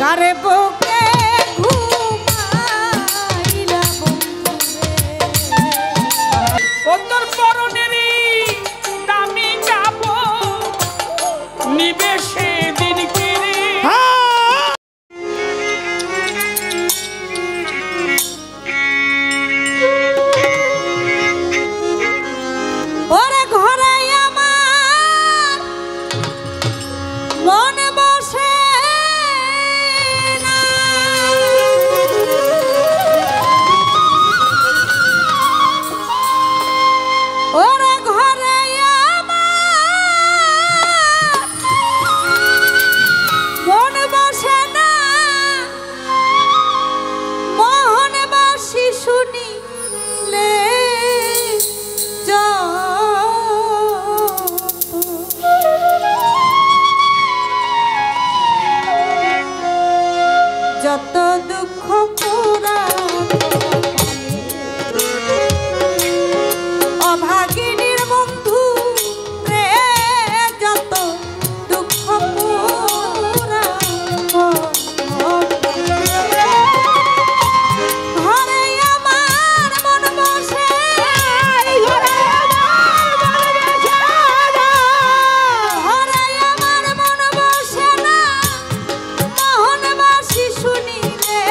কারে বুকে ঘুমাইলা বন্ধুরে ও তোর পরনেরই দামি কাপড় নিবে সেদিন কিরে ওরে ঘরে আমার মন বসে না ওরে ঘরে আমার মন বসে না মোহন বাসি শুনিলে যত দুঃখ পুরা অভাগিনীর বন্ধু রে যত দুঃখ পুরা ঘরে আমার মন বসে ঘরে আমার মন বসে না মোহনবাসী শুনিলে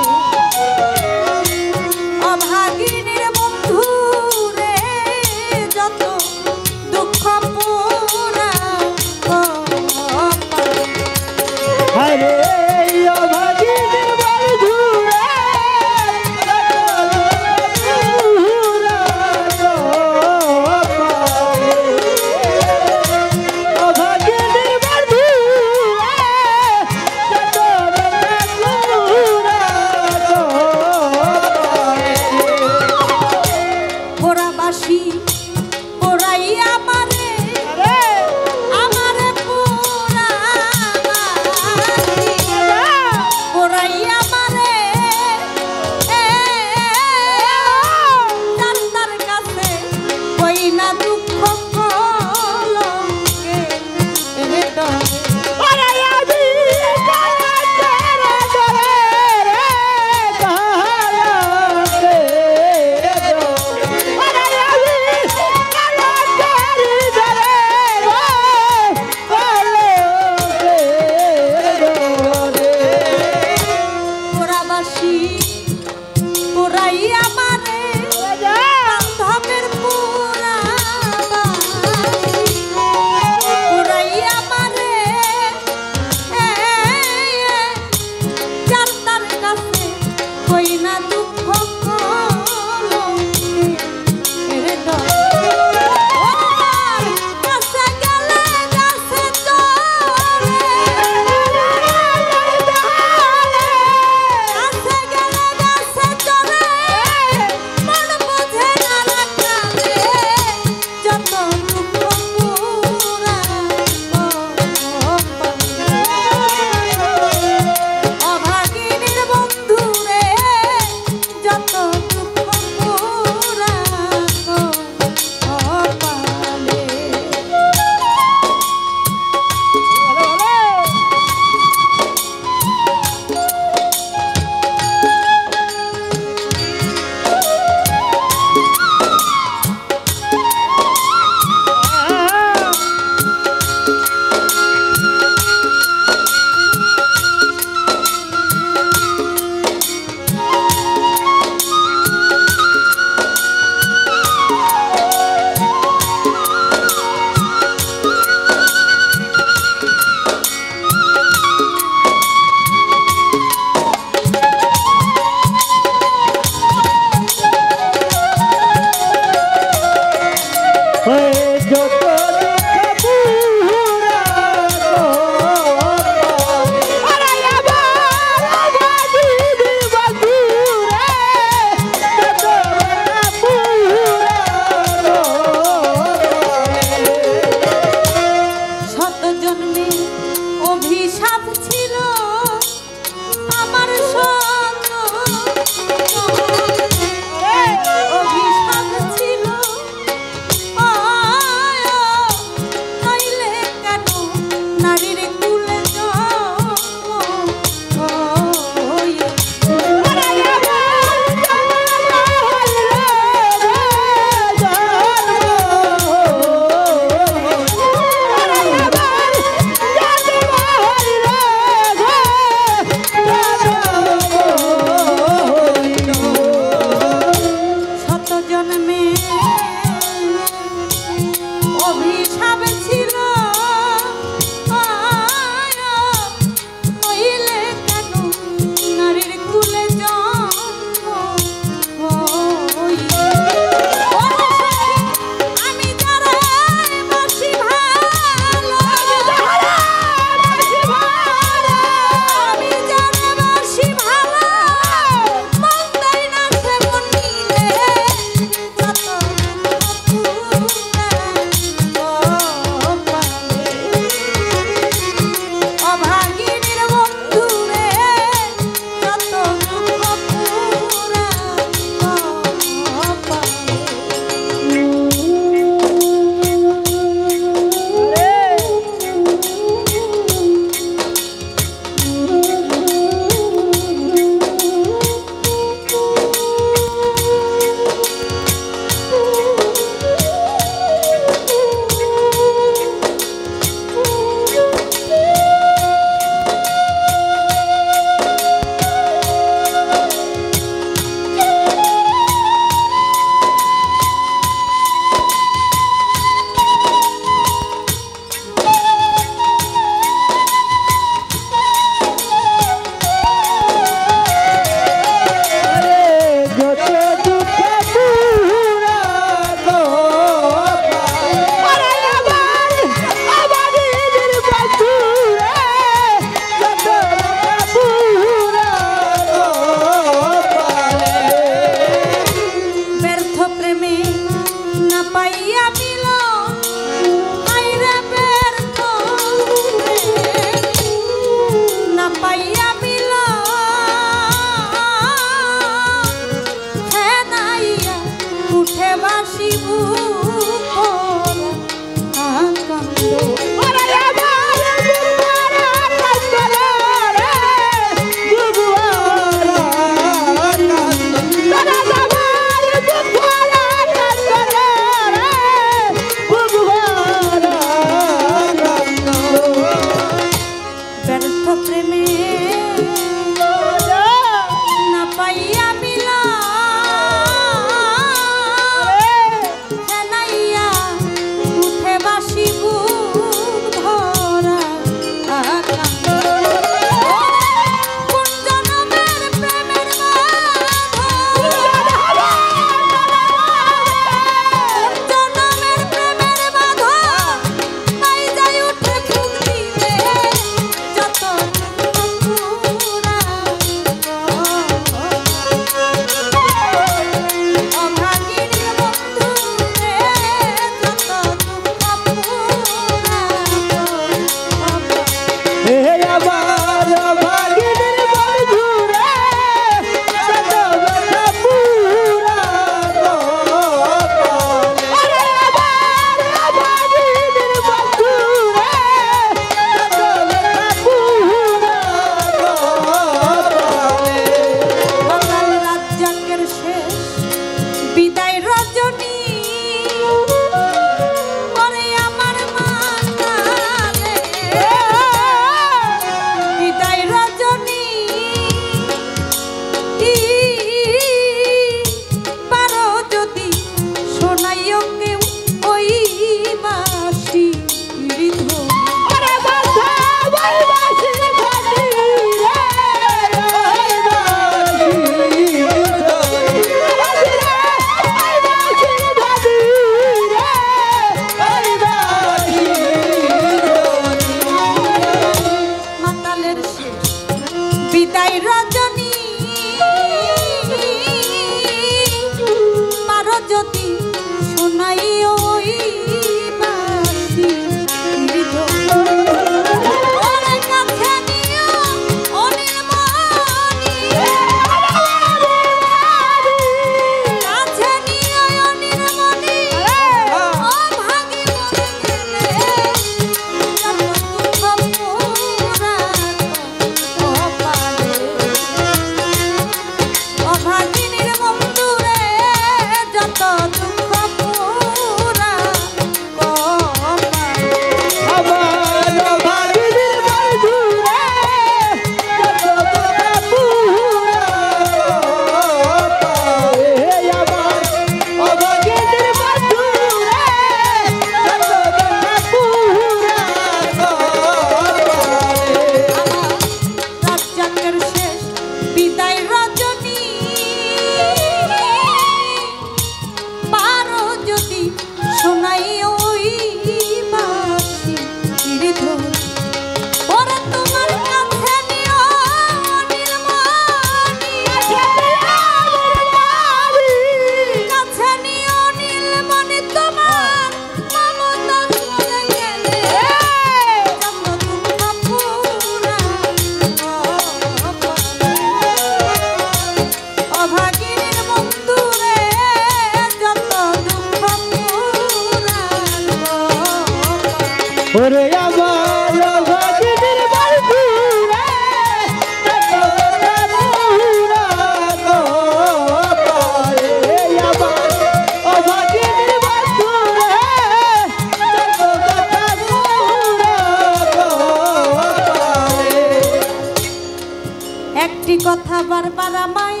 একই কথা বারবার আমায়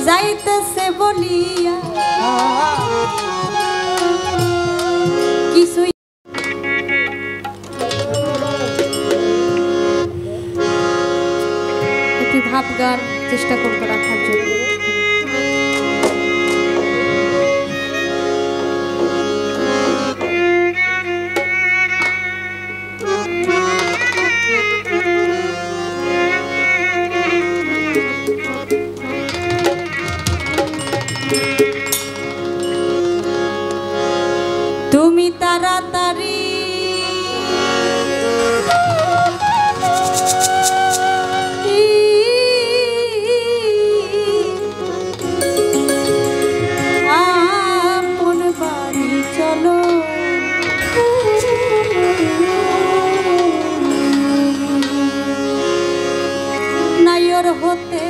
যাইতেছে বলিয়া কিছুই একটি ভাব গান চেষ্টা করবো রাখার জন্য। তুমি তাড়াতাড়ি আপন বাড়ি চলো, নাইর হতে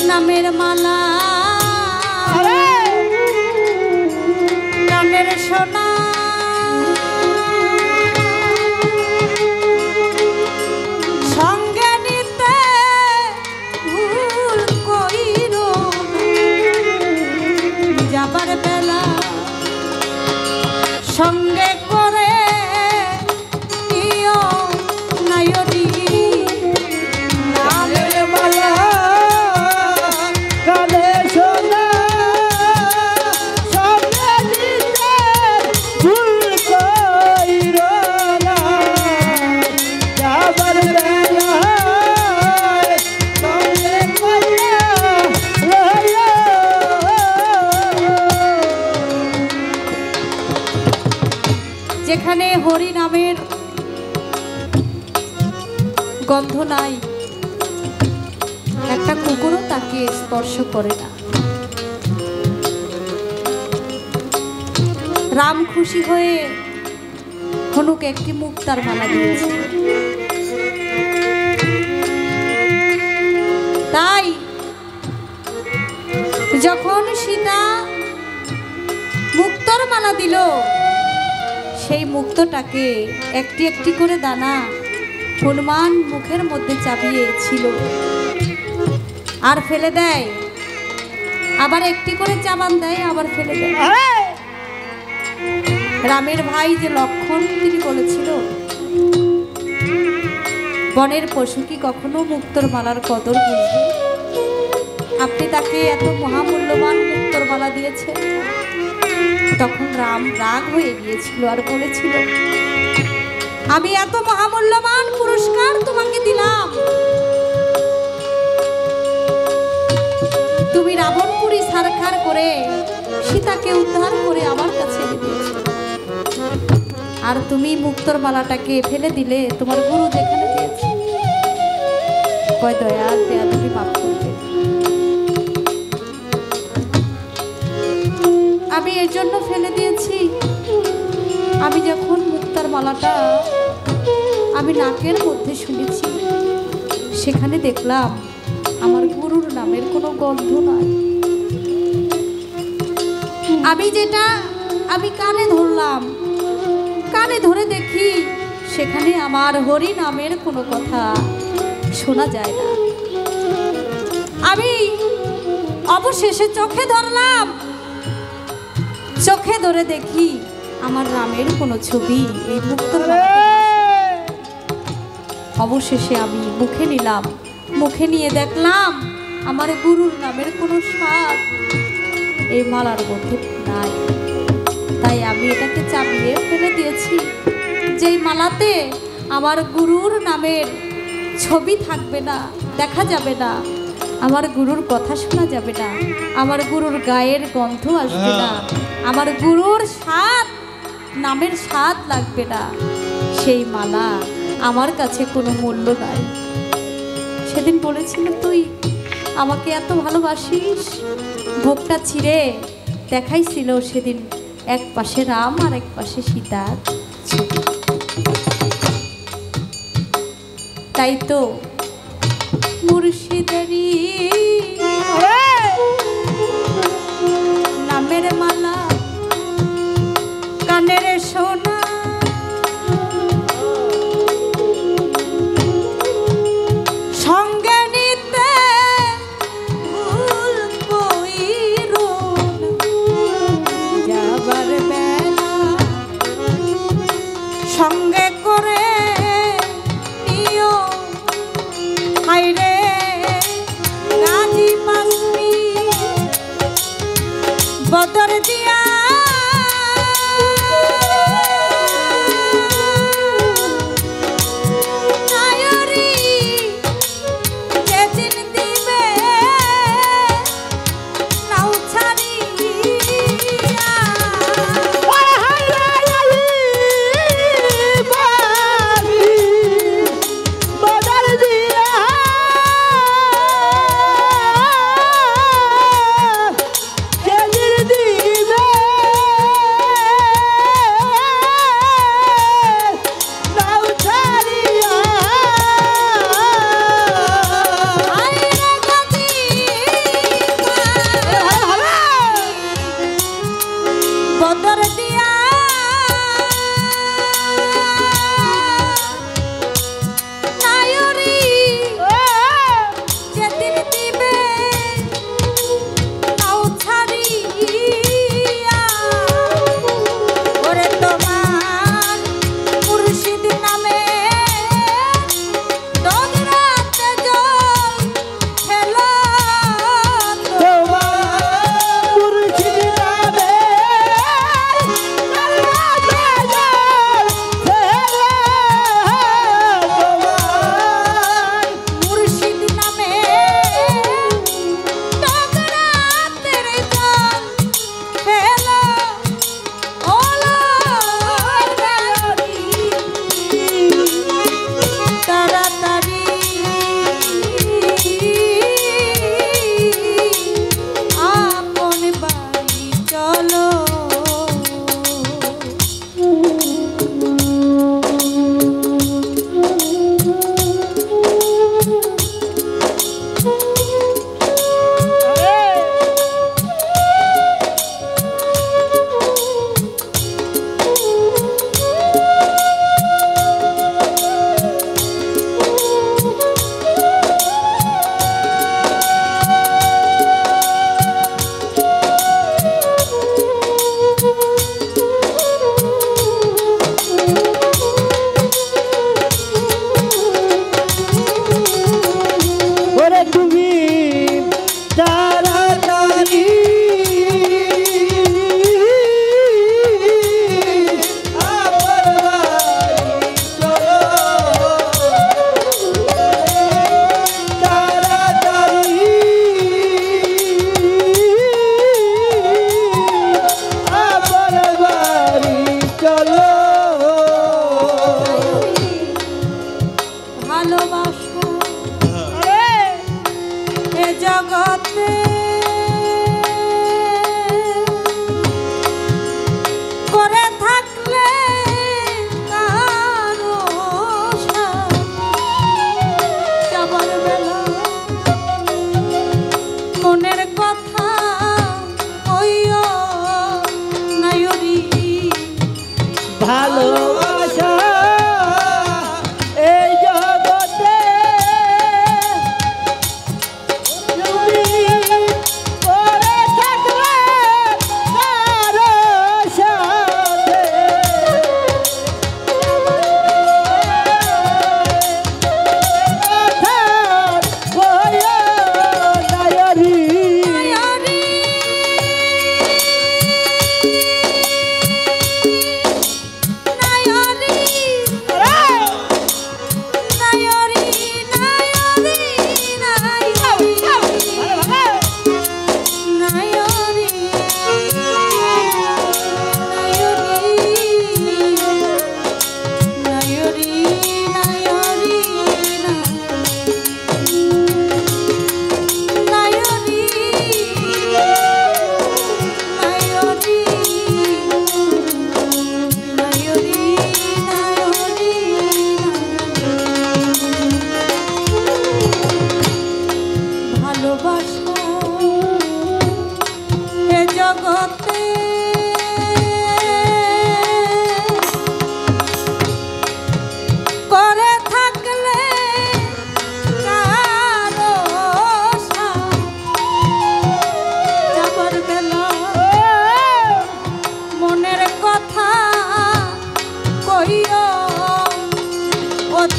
নামের মালা নামের সোনা সঙ্গে নিতে ভুল কইরো, যাবার বেলা সঙ্গে করে ইয়ো নাইরি নামের মালা যেখানে হরি নামের গন্ধ নাই, একটা কুকুরও তাকে স্পর্শ করে না। রাম খুশি হয়ে হনুকে একটি মুক্তার মালা দিয়েছে। তাই যখন সীতা মুক্তার মালা দিল, সেই মুক্তটাকে একটি একটি করে দানা হনুমান মুখের মধ্যে চাপিয়েছিল আর ফেলে দেয়, আবার একটি করে চাবান দেয়, আবার ফেলে দেয়। রামের ভাই যে লক্ষণ, তিনি বলেছিল বনের পশু কি কখনো মুক্তোর মালার কদর বুঝবে? আপনি তাকে এত মহামূল্যবান মুক্তোর মালা দিয়েছেন। তখন রাম রাগ হয়ে গিয়েছিল আর বলেছিল, আমি এত মহামূল্যবান পুরস্কার তোমাকে দিলাম, তুমি রাবণপুরী ছারখার করে সীতাকে উদ্ধার করে আমার কাছে এনে দিয়েছো, আর তুমি মুক্তোর মালাটাকে ফেলে দিলে তোমার গুরু যেখানে দিয়েছে। কয় দয়াল দেয়া, তুমি মাফ করবে, আমি এর জন্য ফেলে দিয়েছি। আমি যখন মুক্তার মালাটা আমি নাকের মধ্যে শুনেছি, সেখানে দেখলাম আমার গুরুর নামের কোনো গন্ধ নাই। আমি যেটা আমি কানে ধরলাম, কানে ধরে দেখি সেখানে আমার হরি নামের কোনো কথা শোনা যায় না। আমি অবশেষে চোখে ধরলাম, চোখে ধরে দেখি আমার রামের কোনো ছবি এই মুক্তোর মালাতে ভাসে। অবশেষে আমি মুখে নিলাম, মুখে নিয়ে দেখলাম আমার গুরুর নামের কোনো স্বাদ এই মালার মধ্যে নাই। তাই আমি এটাকে চাপিয়ে ফেলে দিয়েছি, যেই মালাতে আমার গুরুর নামের ছবি থাকবে না, দেখা যাবে না, আমার গুরুর কথা শোনা যাবে না, আমার গুরুর গায়ের গন্ধ আসবে না, আমার গুরুর স্বাদ, নামের স্বাদ লাগবে না, সেই মালা আমার কাছে কোনো মূল্য নাই। সেদিন বলেছিল তুই আমাকে এত ভালোবাসিস, বুকটা ছিঁড়ে দেখাইছিল সেদিন এক পাশে রাম আর এক পাশে সীতার ছবি। তাই তো মুর্শিদেরই নামের মালা কানের সোনা, সঙ্গে নিতে ভুল কইরো যাবার বেলা, সঙ্গে করে নিও হাইরে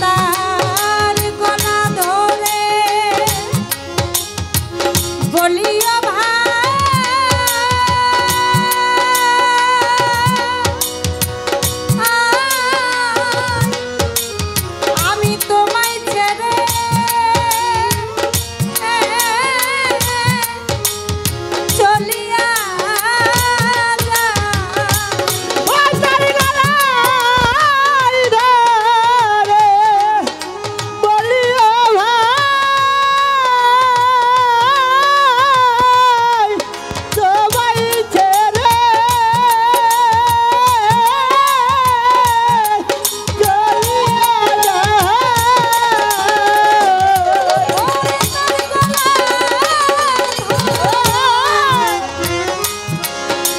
তার গলা ধরে বলিও আমি তোমায় ছেড়ে চলিয়া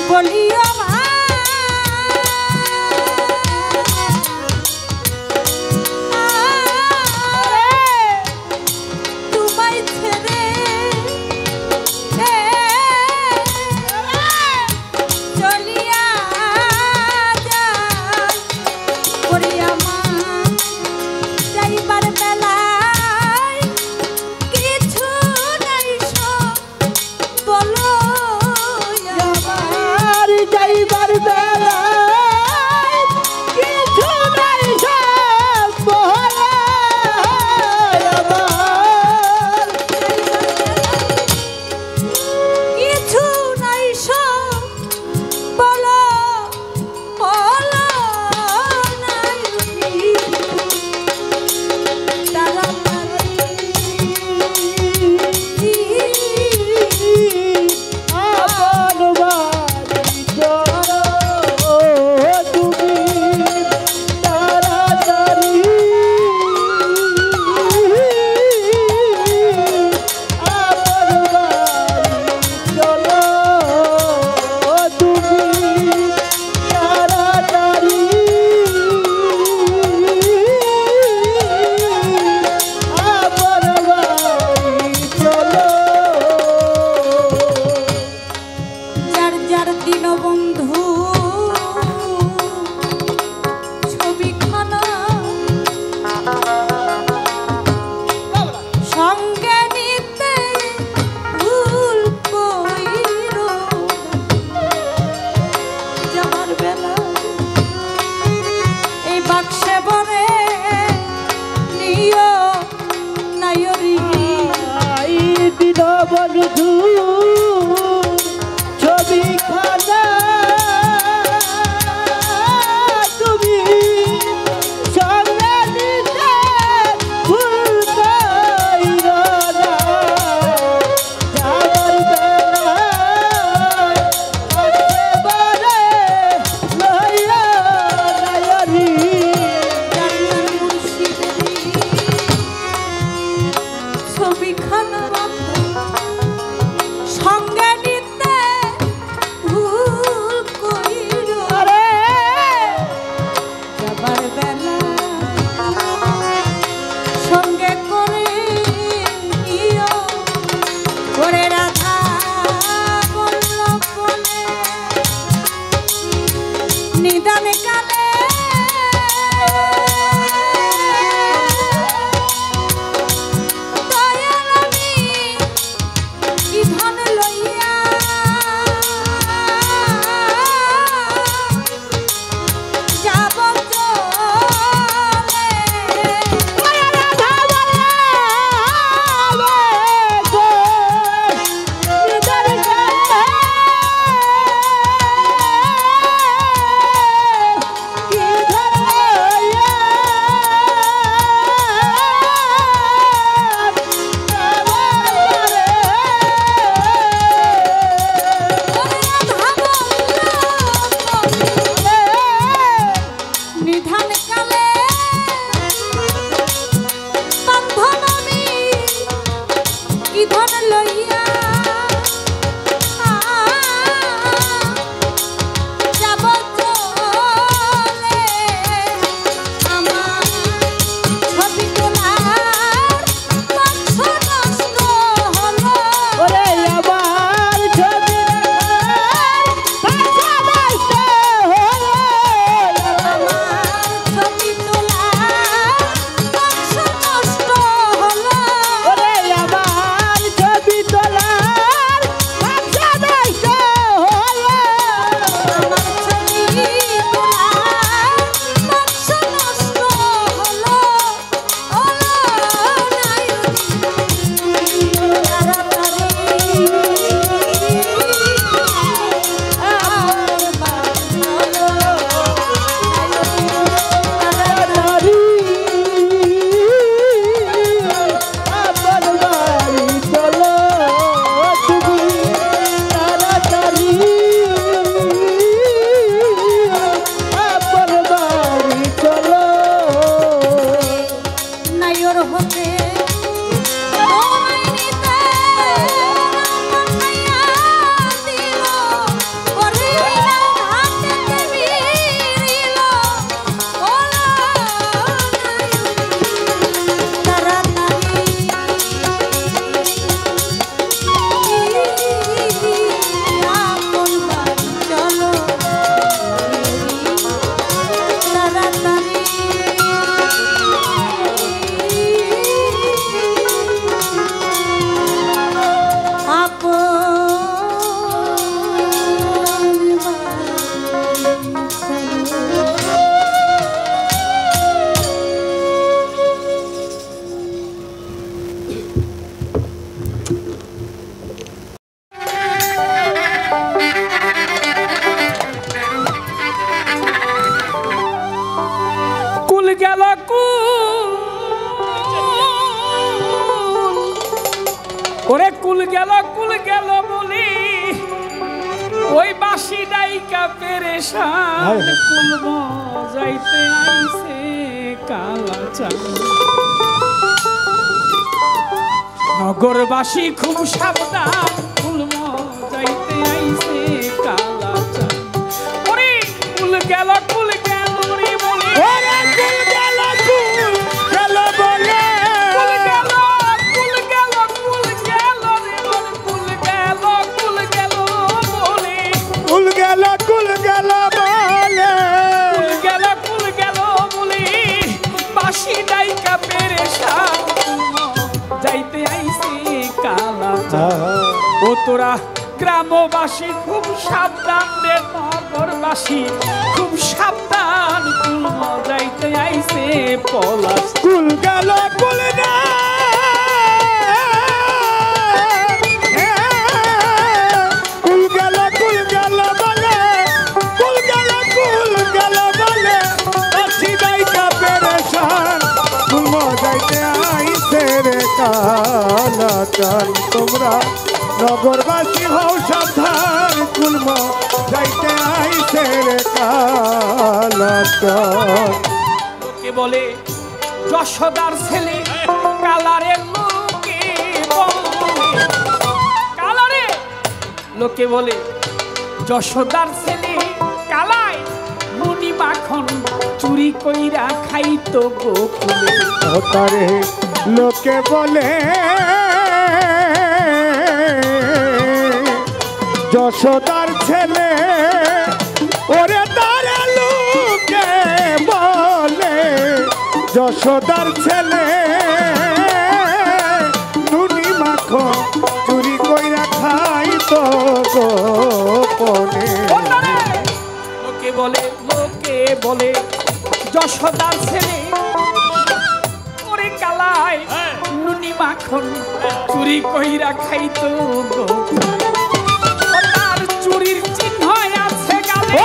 বলিও তোমায় ছেড়ে চলিয়া যাই করিয়া মা যাইবার বেলায় কিছু নাই সব বলো যাইবার বেলায় কিছু নাই সব কিছু নাই সব বলো বলো নাই আপন বাড়ি চলো তুমি তাড়াতাড়ি আপন বাড়ি চলো তুমি তাড়াতাড়ি আপন বাড়ি চলো। যার যার দীনবন্ধু ছবিখানা সঙ্গে নিতে ভুল কইর যাবার বেলা এই বাক্সে ভরে নিও নায়রি আই দীনবন্ধু ছবিখানা তুমি সঙ্গে নিতে ভুল কইরো না। যাবার বেলায় একেবারে লইয়া নায়রি যার যার মুর্শিদেরই ছবিখানা ওরে কুল গেল বলি ওই বাসি ডাইকা পেরেশান কুল যাইতে আইছে কালাচান নগরবাসী খুব সাবধান কুল যাইতে আইছে কালাচান ওরে কুল গেল রে বলি ওরে কুল গেল বলে কুল গেল বলে বাসি ডাইকা পেরেশান যাইতে আইছে কালাচান ও তোরা গ্রামবাসী খুব সাবধান রে নগরবাসী খুব সাবধান কুল যাইতে আইছে পলাশ কুল গেল না কুল গেল বলে বাসি ডাইকা পেরেশান কুল যাইতে আইছে রে কালাচান তোমরা নগরবাসী হও সাবধান কুল যাইতে আইছে রে কালাচান লোকে বলে যশোদার ছেলে কালারে লোকে বলে যশোদার ছেলে কালাই মুনি মাখন চুরি কইরা খাইতো গোকুলে তারে লোকে বলে যশোদার ছেলে ওরে তারে লোকে বলে যশোদার ছেলে নুনি মাখন চুরি কইরা খাইতো গোপনে লোকে বলে যশোদার ছেলে ওরে কালাই নুনি মাখন চুরি কইরা খাইতো তার চুরির চিহ্ন আছে গালে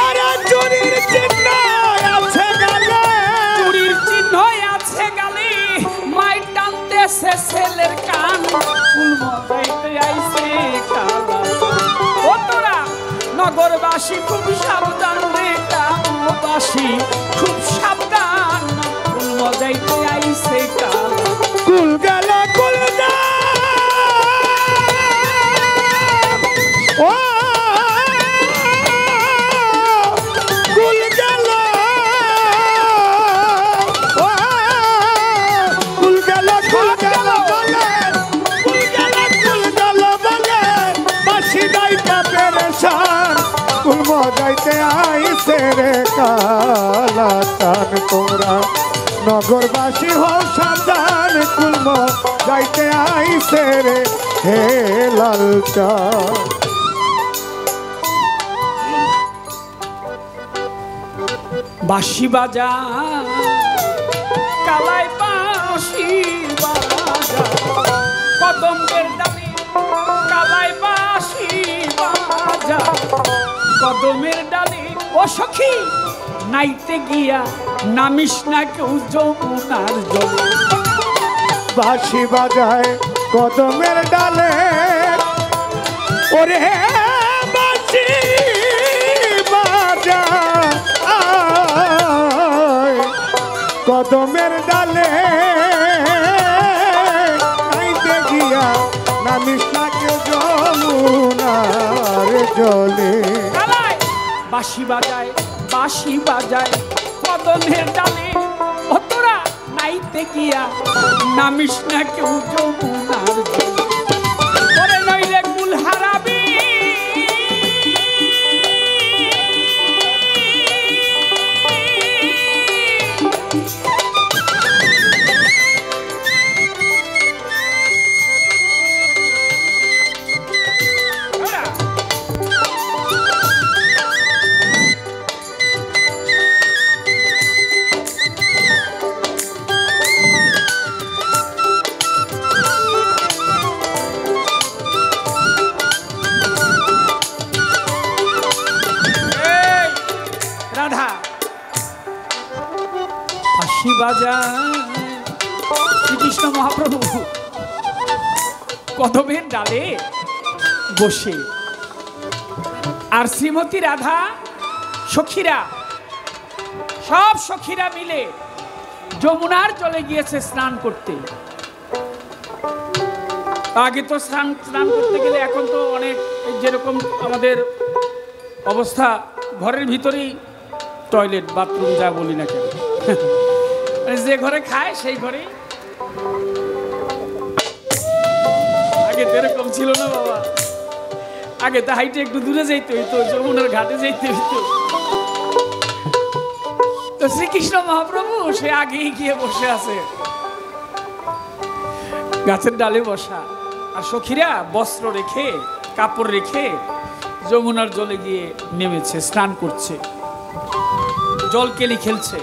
চুরির চিহ্ন আছে গালে মাই টানতেছে ছেলের কান ফুল মজাইতে আইছে কালাচান ও তোরা নগরবাসী খুব সাবধান রে গ্রামবাসী খুব সাবধান ফুল মজাইতে আইছে কালাচান কুল গেল না ও কুল গেল বলে বাসি ডাইকা পেরেশান কুল যাইতে আইছে রে কালাচান তোমরা নগরবাসী হও সাবধান কুল যাইতে আইছে রে হে লালচান বাঁশি বাজা কালাই বাঁশি বাজা কদমের ডালে কালাই বাঁশি বাজা কদমের ডালে ও সখী নাইতে গিয়া নামিস না কেউ যমুনার জলে বাঁশি বাজায় কদমের ডালে ওরে বাঁশি বাজায় কদমের ডালে নাইতে গিয়া নামিস না কেউ যমুনার জলে বাঁশি বাজায় কদমের ডালে ও তোরা নাইতে গিয়া নামিস না কেউ যমুনার জলে ওরে নইলে কুল হারাবি বাঁশি বাজা শ্রীকৃষ্ণ মহাপ্রভু কদমের ডালে বসে, আর শ্রীমতী রাধা, সখীরা, সব সখীরা মিলে যমুনার জলে গিয়েছে স্নান করতে। আগে তো স্নান করতে গেলে, এখন তো অনেক যেরকম আমাদের অবস্থা, ঘরের ভিতরেই টয়লেট, বাথরুম, যা বলি না কেন, যে ঘরে খায় সেই ঘরে। আগে তো এরকম ছিল না বাবা, আগে তো হাইটে একটু দূরে যাইতে হইতো, যমুনার ঘাটে যাইতে হইতো। তো শ্রীকৃষ্ণ মহাপ্রভু সে আগেই গিয়ে বসে আছে, গাছের ডালে বসা, আর সখীরা বস্ত্র রেখে, কাপড় রেখে যমুনার জলে গিয়ে নেমেছে, স্নান করছে, জল কেলি খেলছে,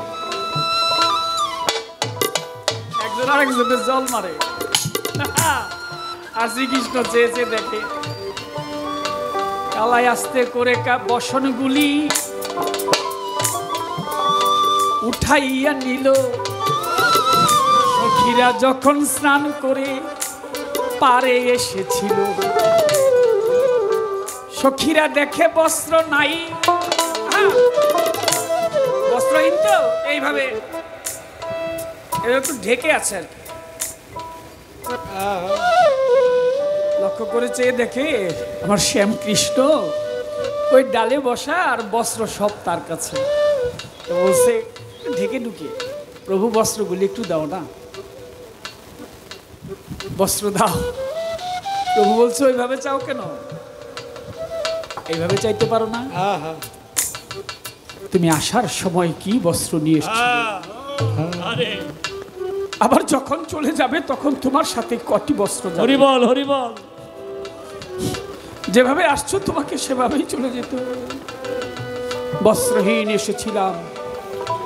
একজন আরেকজনের জল মারে। আর শ্রীকৃষ্ণ চেয়ে চেয়ে দেখে, কালাই আস্তে করে বসনগুলি উঠাইয়া নিল। সখীরা যখন স্নান করে পারে এসেছিল, সখীরা দেখে বস্ত্র নাই, বস্ত্রহীন তো, এইভাবে একটু ঢেকে আছে আর কি। লক্ষ্য করে চেয়ে দেখে আমার শ্যাম কৃষ্ণ ওই ডালে বসা, আর বস্ত্র সব তার কাছে। তো বলছে ঢেকে ঢুকে, প্রভু বস্ত্রগুলি একটু দাও না, বস্ত্র দাও। প্রভু বলছে ওইভাবে চাও কেন, এইভাবে চাইতে পারো না? তুমি আসার সময় কি বস্ত্র নিয়ে এসেছো, আবার যখন চলে যাবে তখন তোমার সাথে কটি বস্ত্র যাবে? হরি বল, হরি বল। যেভাবে আসছো তোমাকে সেভাবেই চলে যেত। বস্ত্রহীন এসেছিলাম,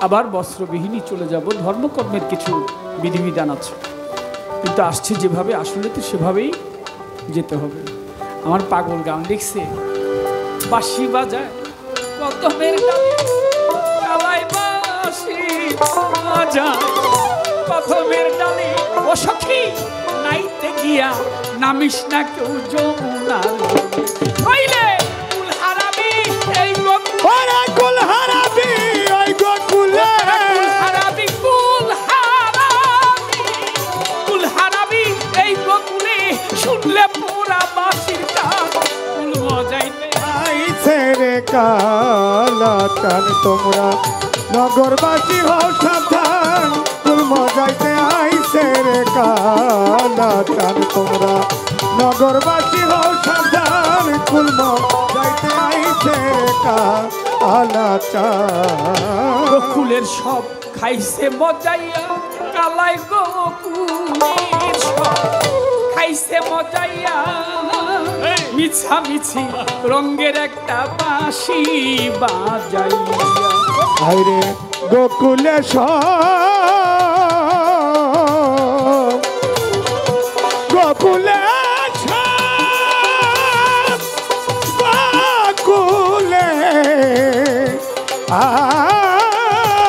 আবার বস্ত্রবিহীনই চলে যাব। ধর্মকর্মের কিছু বিধিবিধান আছে, কিন্তু আসছে যেভাবে, আসলে তো সেভাবেই যেতে হবে। আমার পাগল গান লিখছে, বাঁশি বাজায় কদমের ডালে, কালাই বাঁশি বাজায় কদমের ডালে। ও সখী নাইতে গিয়া নামিস না কেউ যমুনার জলে, কইলে কুল হারাবি এই কুল হারাবি ওই গোকুলে, হারাবি কুল হারাবি, কুল হারাবি এই গোকুলে। শুনলে পুরা বাঁশির কান কুল মজাইতে আইছে রে কালা চান, তোমরা নগরবাসী হও সাবধান। কুল মজাইতে আইছে রে কালা চান, তোমরা নগরবাসী হও সাবধান। কুল মজাইতে আইছে রে কালা চান। গোকুলের সব খাইছে মজাইয়া, কালাই গোকুলের সব খাইছে মজাইয়া। মিছামিছি রঙের একটা বাঁশি বাজাইয়া, আইরে গোকুলে গোকুলে গোকুলে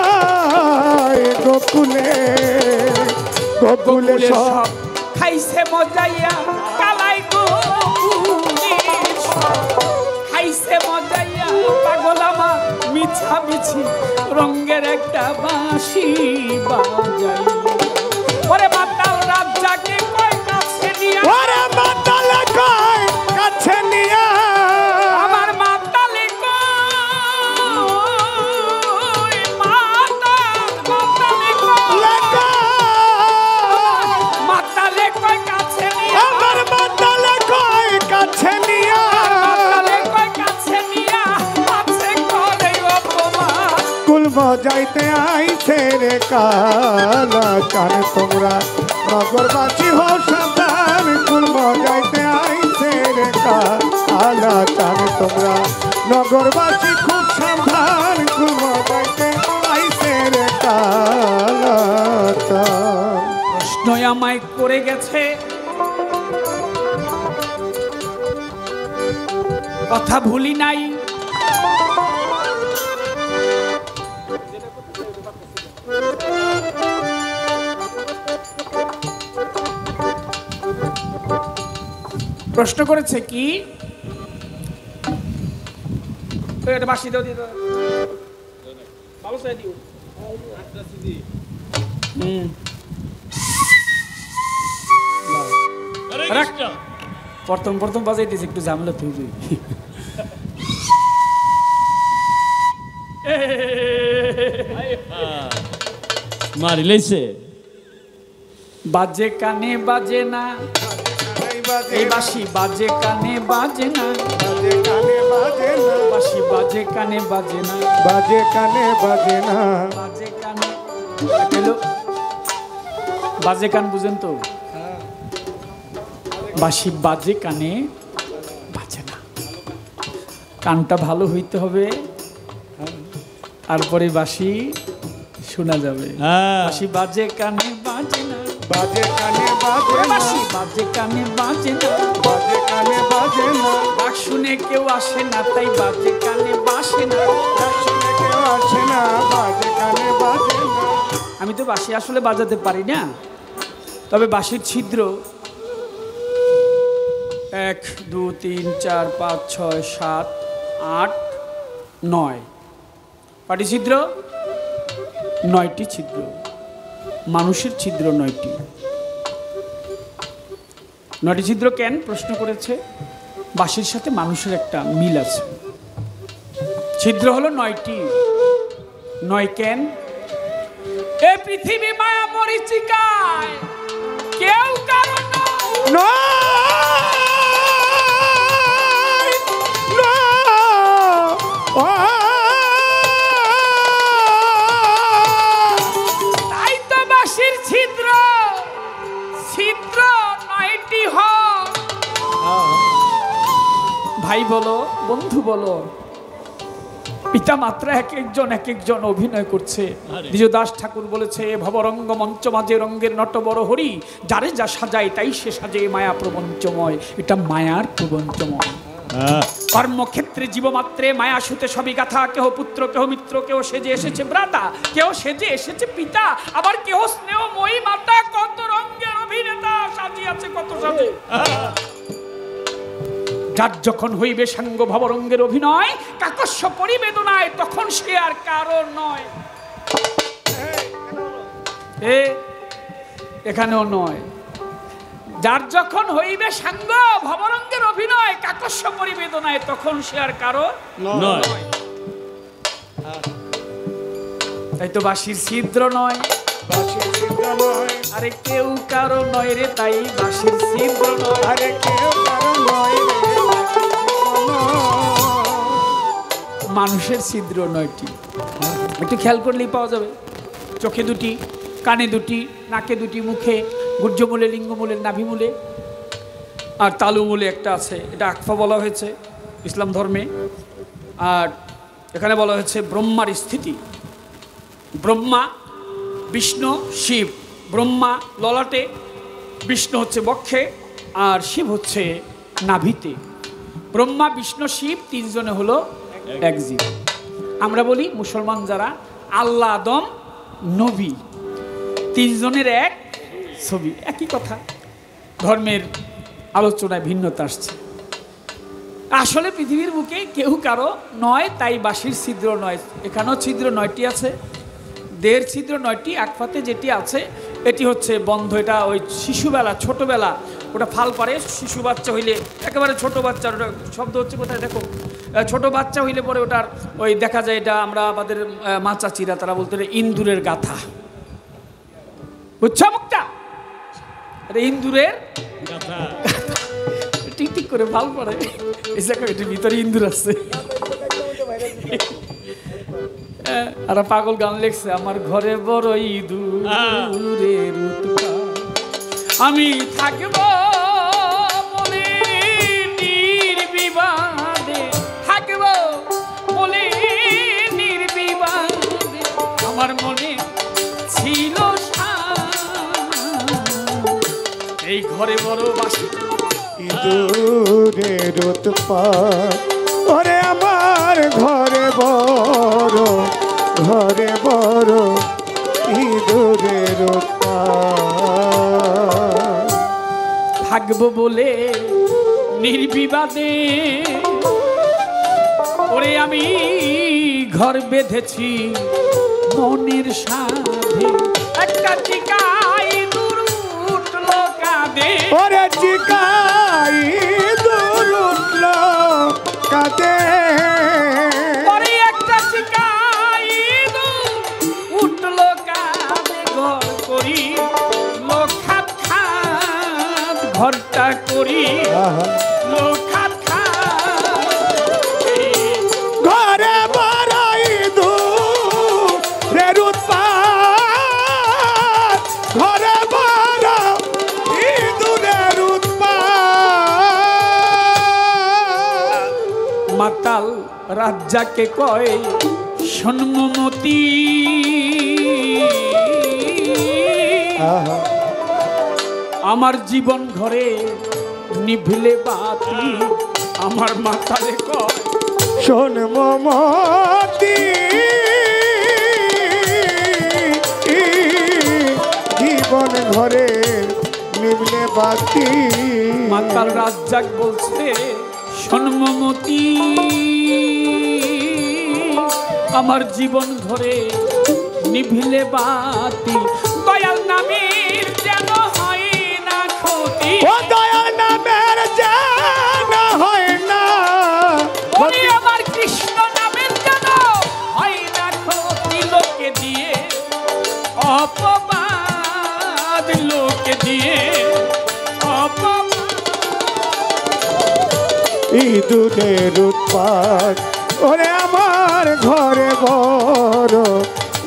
আয় গোকুলে, গোকুলে সব খাইছে মজাইয়া, কালাই গোকুলের সব খাইছে মজাইয়া। পাগল আমার মিছামিছি রঙের একটা বাঁশি বাজাই। ওরে মাতাল রাজ্জাকে কয় কাছে নিয়া, ওরে মাতালে কয় কাছে নিয়া, আমার মাতালে কয় মাতালে মাতালে কয় কাছে নিয়া, আমার মাতালে কয় কাছে নিয়া। মাতালে কয় কাছে নিয়া আছে করে অপমান। কুল মজাইতে আইছে রে কালা চান, তোমরা নগরবাসী হও সাবধান। কুল মজাইতে আইছে রে কালা চান, তোমরা নগরবাসী খুব সাবধান। কুল মজাইতে আইছে রে কালা চান। প্রশ্ন আমায় করে গেছে, কথা ভুলি নাই। প্রশ্ন করেছে কি, এটা বাসি দাও, দিয়ে দাও। ভালো চাই দিও। প্রথম প্রথম বাজাইতেছে, একটু ঝামেলা তৈরি। মারি লাইছে। বাজে কানে বাজে না, এই বাঁশি বাজে কানে বাজে না, বাজে কানে বাজে না, বাঁশি বাজে কানে বাজে না, বাজে কানে বাজে না। বাজে কানে হ্যালো, বাজে কান বুঝেন তো? বাঁশি বাজে কানে বাজে না, কানটা ভালো হইতে হবে, তারপরে বাঁশি শোনা যাবে। হ্যাঁ বাঁশি বাজে কানে বাজে না, বাজে কানে বাজে না, বাঁশি বাজে কানে বাজে না, বাজে কানে বাজে না। ডাক শুনে কেউ আসে না, তাই বাজে কানে বাসে না। ডাক শুনে কেউ আসে না, বাজে কানে বাজে না। আমি তো বাঁশি আসলে বাজাতে পারি না, তবে বাঁশির ছিদ্র 1 2 3 4 5 6 7 8 9, কয়টি ছিদ্র? 9টি ছিদ্র। মানুষের ছিদ্র 9টি। 9টি ছিদ্র কেন প্রশ্ন করেছে? বাঁশির সাথে মানুষের একটা মিল আছে। ছিদ্র হলো 9টি। 9 কেন? এই পৃথিবী মায়া মরিচিকায় কেউ কারণ তাই তো বাঁশির ছিদ্র ছিদ্র 9টি হয়। ভাই বলো, বন্ধু বলো, পিতা মাত্রা এক একজন অভিনয় করছে। দ্বিজদাস ঠাকুর বলেছে, ভবরঙ্গ মঞ্চ মাঝে রঙ্গের নট বড় হরি, যারে যা সাজায় তাই সে সাজে মায়া প্রবঞ্চময়। এটা মায়ার প্রবঞ্চময়। কর্মক্ষেত্রে জীবমাত্রে মায়া সুতে সবই গাথা, কেহ পুত্র কেহ মিত্র, কেহ সেজে এসেছে ভ্রাতা, কেহ সেজে এসেছে পিতা, আবার কেহ স্নেহময়ী মাতা। কত রঙ্গের অভিনেতা সাজিয়াছে, কত সাজে। যার যখন হইবে সাঙ্গ ভবরঙ্গের অভিনয়, কাকস্য পরিবেদনায় তখন সে আর কারণ নয়। এখানেও নয়। যার যখন হইবে সাঙ্গ ভবরঙ্গের অভিনয়, কাকস্য পরিবেদনায় তখন সে আর কারণ নয়। তাই তো বাঁশির ছিদ্র নয়, বাঁশির ছিদ্র নয়, আরে কেউ কারো নয় রে, তাই বাঁশির ছিদ্র নয়। আরে কেউ কারো নয় রে, মানুষের ছিদ্র 9টি। একটু খেয়াল করলেই পাওয়া যাবে। চোখে 2টি, কানে 2টি, নাকে 2টি, মুখে গুর্জমূলে, লিঙ্গমূলে, নাভিমূলে, আর তালুমূলে একটা আছে। এটা আকফা বলা হয়েছে ইসলাম ধর্মে। আর এখানে বলা হয়েছে ব্রহ্মার স্থিতি। ব্রহ্মা, বিষ্ণু, শিব। ব্রহ্মা ললাটে, বিষ্ণু হচ্ছে বক্ষে, আর শিব হচ্ছে নাভিতে। ব্রহ্মা, বিষ্ণু, শিব 3 জনে হলো এক জীব। আমরা বলি মুসলমান যারা, আল্লাহ, আদম, নবী, 3 জনের এক ছবি। একই কথা, ধর্মের আলোচনায় ভিন্নতা আসছে। আসলে পৃথিবীর বুকে কেউ কারো নয়, তাই বাঁশির ছিদ্র নয়। এখানেও ছিদ্র 9টি আছে। দেহের ছিদ্র 9টি। আকফাতে যেটি আছে এটি হচ্ছে বন্ধ। এটা ওই শিশুবেলা, ছোটবেলা, ওটা ফাল পারে। শিশু বাচ্চা হইলে, একেবারে ছোট বাচ্চা, ওটা শব্দ হচ্ছে কোথায় দেখো, ছোট বাচ্চা হইলে পরে ওটার ওই দেখা যায়, এটা আমরা আমাদের মা চাচিরা তারা বলতে ইন্দুরের গাথা, বুঝছো মুক্তা? এটা ইন্দুরের টিক টিক করে ভাল পড়ে। এটার ভিতরে ইন্দুর আছে। আর পাগল গান লেখছে, আমার ঘরে বড় ইঁদুরের উৎপাত, আমি থাকব বলে নির্বিবাদে, থাকব বলে নির্বিবাদে, আমার মনে ছিল এই ঘরে বড় বাসি ইঁদুরের উৎপাত। ওরে আমার ঘরে বড়, ঘরে বড় ইঁদুরের উৎপাত। থাকবো বলে নির্বিবাদে ওরে আমি ঘর বেঁধেছি মনের সাধে একটা চিকাই দূর উঠলো কাঁদে ওরে চিকাই দূর উঠল কাঁদে ওরে একটা চিকাই দূর উঠলো কাঁদে ঘর করি লোক খাত খাত ঘরটা করি লোক খাত ঘরে বাড়াই দূরের উৎপাত ঘরে বাড়াই দূরের উৎপাত মাতাল রাজ্জাকে কয় সন্মতি আমার জীবন ঘরে নিভিলে বাতি আমার মাতালে কয় শোন মমতি জীবন ঘরে নিবলে বাতি মাতাল রাজ্জাক বলছে সন্মতি আমার জীবন ঘরে নিভিলে বাতি দয়াল নামের যেন হয় না ক্ষতি ও দয়া নামের যেন হয় না ওরে আমার কৃষ্ণ নামের যেন হয় না ক্ষতি লোকে দিয়ে অপবাদ লোকে দিয়ে অপবাদ ইঁদুরের উৎপাত ওরে আমার ঘরে বড়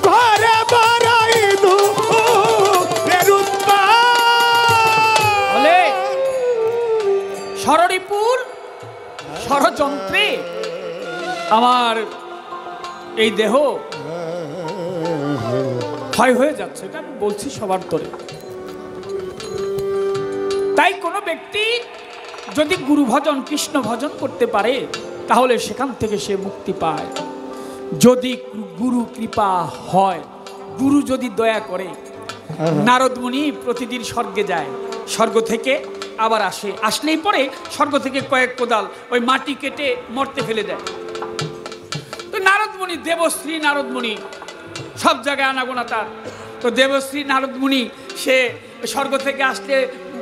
ঘরে বড় ইঁদুরের উৎপাত বলে ষড়রিপুর ষড়যন্ত্রে আমার এই দেহ ক্ষয় হয়ে যাচ্ছে, এটা আমি বলছি সবার তরে। তাই কোনো ব্যক্তি যদি গুরু ভজন কৃষ্ণ ভজন করতে পারে তাহলে সেখান থেকে সে মুক্তি পায়। যদি গুরু কৃপা হয়, গুরু যদি দয়া করে। নারদ মুনি প্রতিদিন স্বর্গে যায়, স্বর্গ থেকে আবার আসে, আসলেই পরে স্বর্গ থেকে কয়েক কোদাল ওই মাটি কেটে মর্তে ফেলে দেয়। তো নারদ মুনি, দেবশ্রী নারদ মুনি, সব জায়গায় আনাগোনা তার। তো দেবশ্রী নারদ মুনি সে স্বর্গ থেকে আসলে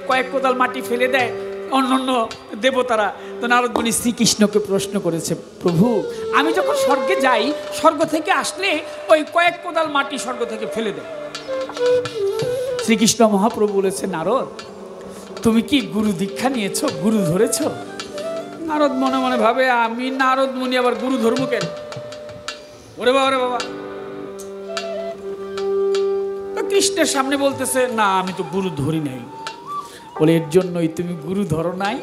কয়েক কোদাল মাটি ফেলে দেয় অন্যান্য দেবতারা। তো নারদ মুনি শ্রীকৃষ্ণকে প্রশ্ন করেছে, প্রভু আমি যখন স্বর্গে যাই, স্বর্গ থেকে আসলে ওই কয়েক কোদাল মাটি স্বর্গ থেকে ফেলে দেয়। শ্রীকৃষ্ণ মহাপ্রভু বলেছে, নারদ তুমি কি গুরু দীক্ষা নিয়েছো, গুরু ধরেছো? নারদ মনে মনে ভাবে, আমি নারদ মুনি আবার গুরু ধর্ম কেন? ওরে বাবা রে বাবা। কৃষ্ণের সামনে বলতেছে, না আমি তো গুরু ধরি নাই। বলে, এর জন্যই তুমি গুরু ধরো নাই।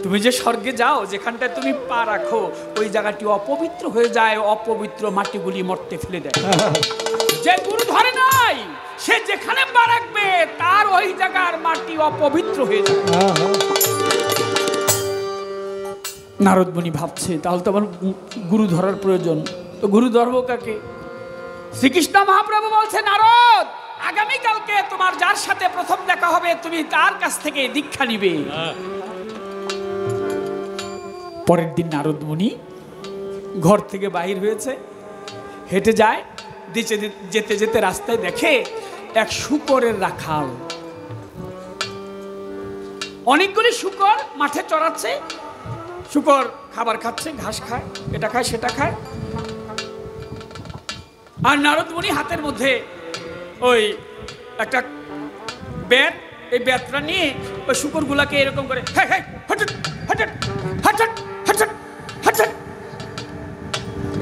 তুমি যে স্বর্গে যাও, যেখানটায় তুমি পা রাখো ওই জায়গাটি অপবিত্র হয়ে যায়, অপবিত্র মাটিগুলি মর্তে ফেলে দেয়। যে গুরু ধরে নাই সে যেখানে পা রাখবে তার ওই জায়গার মাটি অপবিত্র হয়ে যায়। নারদ মুনি ভাবছে, তাহলে তো আমার গুরু ধরার প্রয়োজন। তো গুরু ধরবো কাকে? শ্রীকৃষ্ণ মহাপ্রভু বলছে, নারদ আগামীকালকে তোমার যার সাথে প্রথম দেখা হবে তুমি তার কাছ থেকে দীক্ষা নিবে। পরের দিন নারদ মুনি ঘর থেকে বাহির হয়েছে, হেঁটে যায়। যেতে যেতে রাস্তায় দেখে এক শূকরের রাখাল, অনেকগুলি শূকর মাঠে চড়াচ্ছে। শূকর খাবার খাচ্ছে, ঘাস খায়, এটা খায় সেটা খায়। আর নারদ মুনি হাতের মধ্যে ওই একটা ব্যাট, এই ব্যাটটা নিয়ে ওই শূকরগুলাকে এরকম করে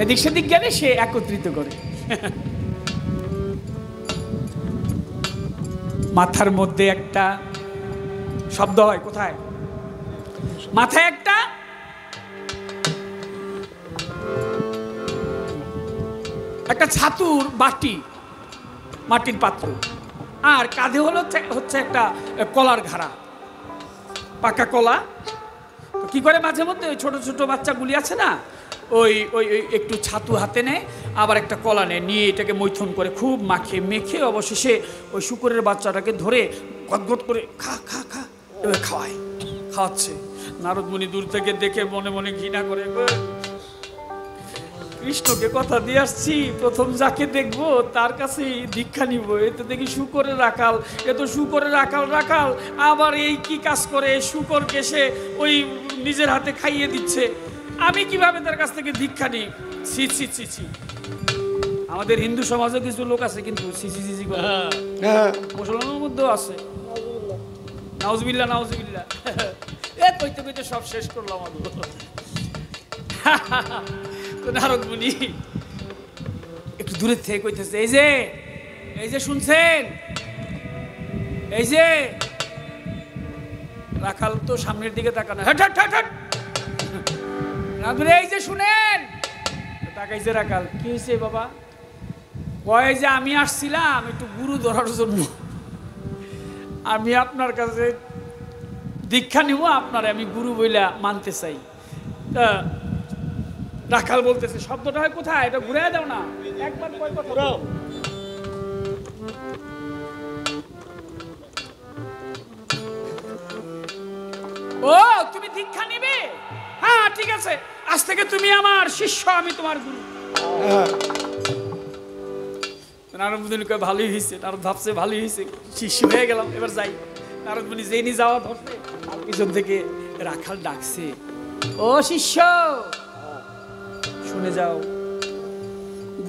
এদিক সেদিক গেলে সে একত্রিত করে। মাথার মধ্যে একটা শব্দ হয়, কোথায়? মাথায় একটা ছাতুর বাটি, মাটির পাত্র, আর কাঁধে হচ্ছে একটা কলার ঘাড়া, পাকা কলা। কি করে মাঝে মধ্যে ওই ছোট ছোট বাচ্চাগুলি আছে না, ওই ওই একটু ছাতু হাতে নেয়, আবার একটা কলা নেয়, নিয়ে এটাকে মৈথুন করে খুব মেখে অবশেষে ওই শূকরের বাচ্চাটাকে ধরে গদগদ করে খা খা খা খাওয়াচ্ছে। নারদ মুনি দূর থেকে দেখে মনে মনে ঘৃণা করে, কৃষ্ণকে কথা দিয়ে আসছি, প্রথম যাকে দেখবো তার কাছে দীক্ষা নিব। এ তো দেখি শুকরের রাখাল, এ তো শুকরের রাখাল আবার এই কি কাজ করে, শুকরকে সে ওই নিজের হাতে খাইয়ে দিচ্ছে, আমি কিভাবে তার কাছ থেকে দীক্ষা নিই? ছি ছি ছি ছি। আমাদের হিন্দু সমাজে কিছু লোক আছে কিন্তু ছি ছি ছি ছি করে, মুসলমানের মধ্যেও আছে। নাউজুবিল্লাহ নাউজুবিল্লাহ। এ কইতে কইতে সব শেষ করলাম আমি। তো নারদ মুনি একটু দূরে থেকে কইতেছে, এই যে শুনছেন, এই যে রাখাল তো সামনের দিকে তাকানো, এই যে শুনেন, তাকাইছে রাখাল। কি হয়েছে বাবা? কয় যে আমি আসছিলাম একটু গুরু ধরার জন্য, আমি আপনার কাছে দীক্ষা নিব, আপনার আমি গুরু বইলা মানতে চাই। তা রাখাল বলতেছে, শব্দটা হয় কোথায়, এটা ঘুরে দাও না একবার, কয় কথা বলো। ও তুমি দীক্ষা নিবে? হ্যাঁ ঠিক আছে, আজ থেকে তুমি আমার শিষ্য, আমি তোমার গুরু। নারদ মুনি কয় ভালোই হয়েছে, নারদ ভাবছে ভালোই হয়েছে, শিষ্য হয়ে গেলাম, এবার যাই। নারদ মুনি যেই যাওয়া ধরছে, পিছন থেকে রাখাল ডাকছে, ও শিষ্য শুনে যাও,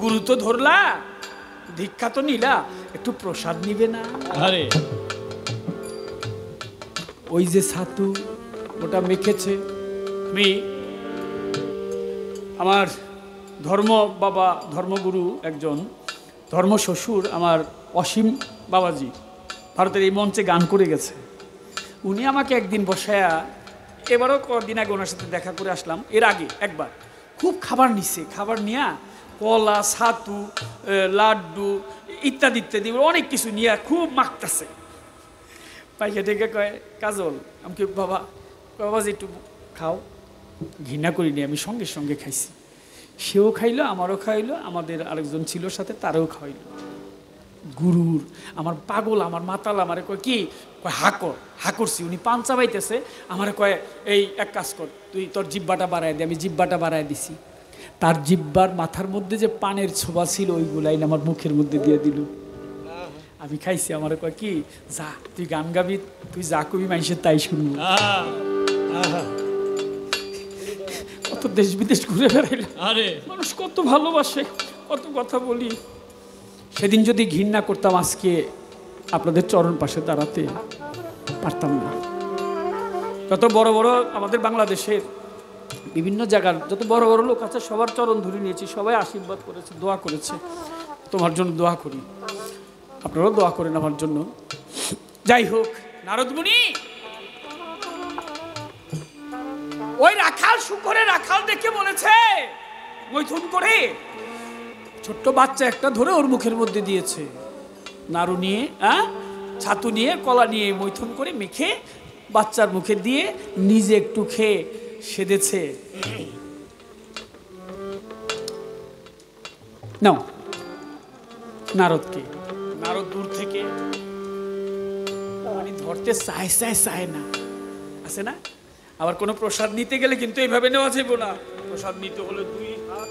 গুরু তো ধরলা, দীক্ষা তো নিলা, একটু প্রসাদ নিবে না? আরে ওই যে ছাতু ওটা মেখেছে, আমি আমার ধর্ম বাবা, ধর্মগুরু একজন, ধর্ম শ্বশুর আমার অসীম বাবাজি, ভারতের এই মঞ্চে গান করে গেছে। উনি আমাকে একদিন বসায়া, এবারও কদিন আগে ওনার সাথে দেখা করে আসলাম, এর আগে একবার খুব খাবার নিচ্ছে, খাবার নিয়ে কলা, ছাতু, লাড্ডু ইত্যাদি ইত্যাদি অনেক কিছু নিয়ে খুব মাখতেছে। পাইকে ডেকে কয়, কাজল, আমি কি বাবা, বাবাজি একটু খাও। ঘৃণা করিনি, আমি সঙ্গে সঙ্গে খাইছি। সেও খাইলো, আমারও খাইলো, আমাদের আরেকজন ছিল সাথে, তারও খাইলো। গুরুর আমার পাগল, আমার মাতাল আমারে কয় কি, কয় হাকরছি। উনি পান চাবাইতেছে, আমারে কয় এই এক কাজ কর, তুই তোর জিব্বাটা বাড়ায় দে। আমি জিব্বাটা বাড়ায় দিছি, তার জিব্বার মাথার মধ্যে যে পানের ছোবা ছিল ওইগুলাই আমার মুখের মধ্যে দিয়ে দিল। আমি খাইছি, আমারে কয় কি, যা তুই গান গাবি, তুই যা কবি মানুষের তাই শুনবো। কত দেশ বিদেশ ঘুরে বেড়াইলাম, আরে মানুষ কত ভালোবাসে, কত কথা বলি। সেদিন যদি ঘৃণা করতাম, আজকে আপনাদের চরণ পাশে দাঁড়াতে পারতাম না। যত বড় বড় আমাদের বাংলাদেশের বিভিন্ন জায়গার যত বড় বড় লোক আছে, সবার চরণ ধরে নিয়েছি, সবাই আশীর্বাদ করেছে, দোয়া করেছে। তোমার জন্য দোয়া করি, আপনারাও দোয়া করেন আমার জন্য। যাই হোক, নারদ মুনি ওই রাখাল, শুকরের রাখাল দেখে বলেছে মৈথুন করে, ছোট্ট বাচ্চা একটা ধরে ওর মুখের মধ্যে দিয়েছে, নাড়ু নিয়ে, ছাতু নিয়ে, কলা নিয়ে মৈথুন করে মেখে বাচ্চার মুখে দিয়ে নিজে একটু খেয়ে সেধেছে। নাও নারদকে, নারদ দূর থেকে মানে ধরতে চায় না, আছে না? আবার কোনো প্রসাদ নিতে গেলে কিন্তু এইভাবে নেওয়া যাবে না, প্রসাদ নিতে হলে দুই হাত।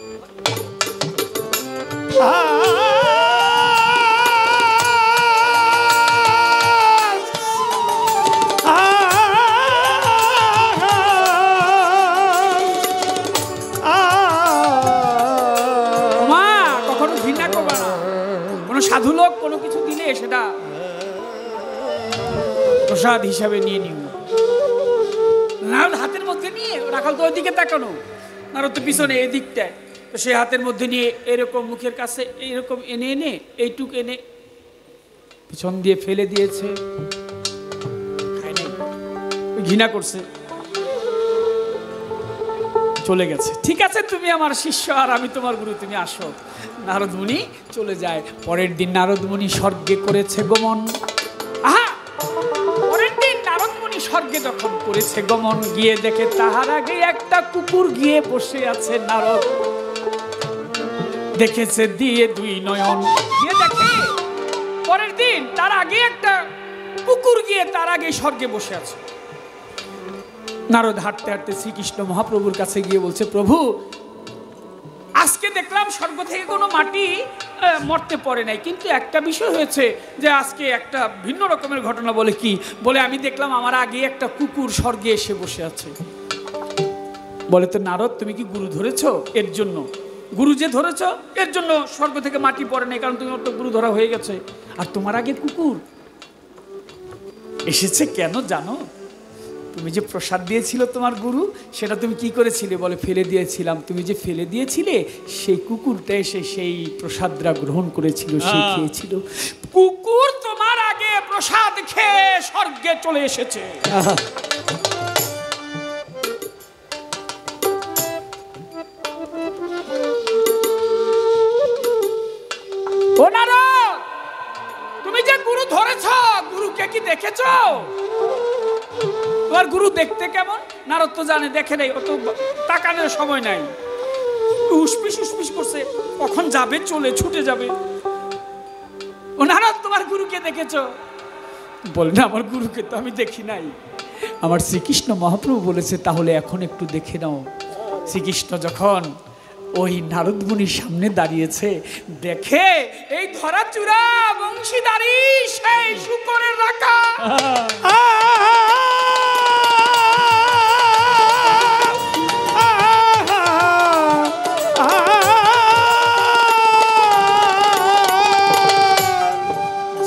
কখনো ঘৃণা করবা না, কোনো সাধু লোক কোনো কিছু দিলে সেটা প্রসাদ হিসাবে নিয়ে নিও। নারদ হাতের মধ্যে নিয়ে, রাখাল তো ওইদিকে তাকানো, নারদ তো পিছনে এদিকটায়, তো সে হাতের মধ্যে নিয়ে এরকম মুখের কাছে এইরকম এনে এইটুক এনে পিছন দিয়ে ফেলে দিয়েছে, খায় নাই, ঘৃণা করছে, চলে গেছে। ঠিক আছে, তুমি আমার শিষ্য আর আমি তোমার গুরু, তুমি আসো। নারদ মুনি চলে যায়। পরের দিন নারদ মুনি স্বর্গে করেছে গমন। পরের দিন নারদ মুনি স্বর্গে যখন করেছে গমন, গিয়ে দেখে তাহার আগে একটা কুকুর গিয়ে বসে আছে। নারদ দেখেছে দিয়ে দুই নয়ন, গিয়ে দেখে পরের দিন তার আগে একটা কুকুর গিয়ে তার আগে স্বর্গে বসে আছে। নারদ হাঁটতে হাঁটতে শ্রীকৃষ্ণ মহাপ্রভুর কাছে গিয়ে বলছে, প্রভু আজকে দেখলাম স্বর্গ থেকে কোনো মাটি মর্তে পড়ে নাই, কিন্তু একটা বিষয় হয়েছে যে আজকে একটা ভিন্ন রকমের ঘটনা। বলে কি? বলে আমি দেখলাম আমার আগে একটা কুকুর স্বর্গে এসে বসে আছে। বলে তো নারদ তুমি কি গুরু ধরেছো? এর জন্য গুরু যে ধরেছ এর জন্য স্বর্গ থেকে মাটি পড়ে নাই, কারণ তুমি তো গুরু ধরা হয়ে গেছে। আর তোমার আগে কুকুর এসেছে কেন জানো? তুমি যে প্রসাদ দিয়েছিল তোমার গুরু, সেটা তুমি কি করেছিলে? বলে ফেলে দিয়েছিলাম। তুমি যে ফেলে দিয়েছিলে, সেই কুকুরটা এসে সেই প্রসাদটা গ্রহণ করেছিল, সে খেয়েছিল। কুকুর তোমার আগে প্রসাদ খেয়ে স্বর্গে চলে এসেছে। ও নারদ, তুমি যে গুরু ধরেছ, গুরুকে কি দেখেছ? তোমার গুরু দেখতে কেমন? নারদ তো জানে, দেখে নাই, অত তাকানোর সময় নাই। উসপিস উসপিস করছে, কখন যাবে, চলে ছুটে যাবে। ও নারদ, তোমার গুরুকে দেখেছ? বলে না, আমার গুরুকে তো আমি দেখি নাই। আমার শ্রীকৃষ্ণ মহাপ্রভু বলেছে তাহলে এখন একটু দেখে নাও। শ্রীকৃষ্ণ যখন ওই নারদ মুনির সামনে দাঁড়িয়েছে, দেখে এই ধরা চূড়া বংশীদারি সেই শুকরের রাখা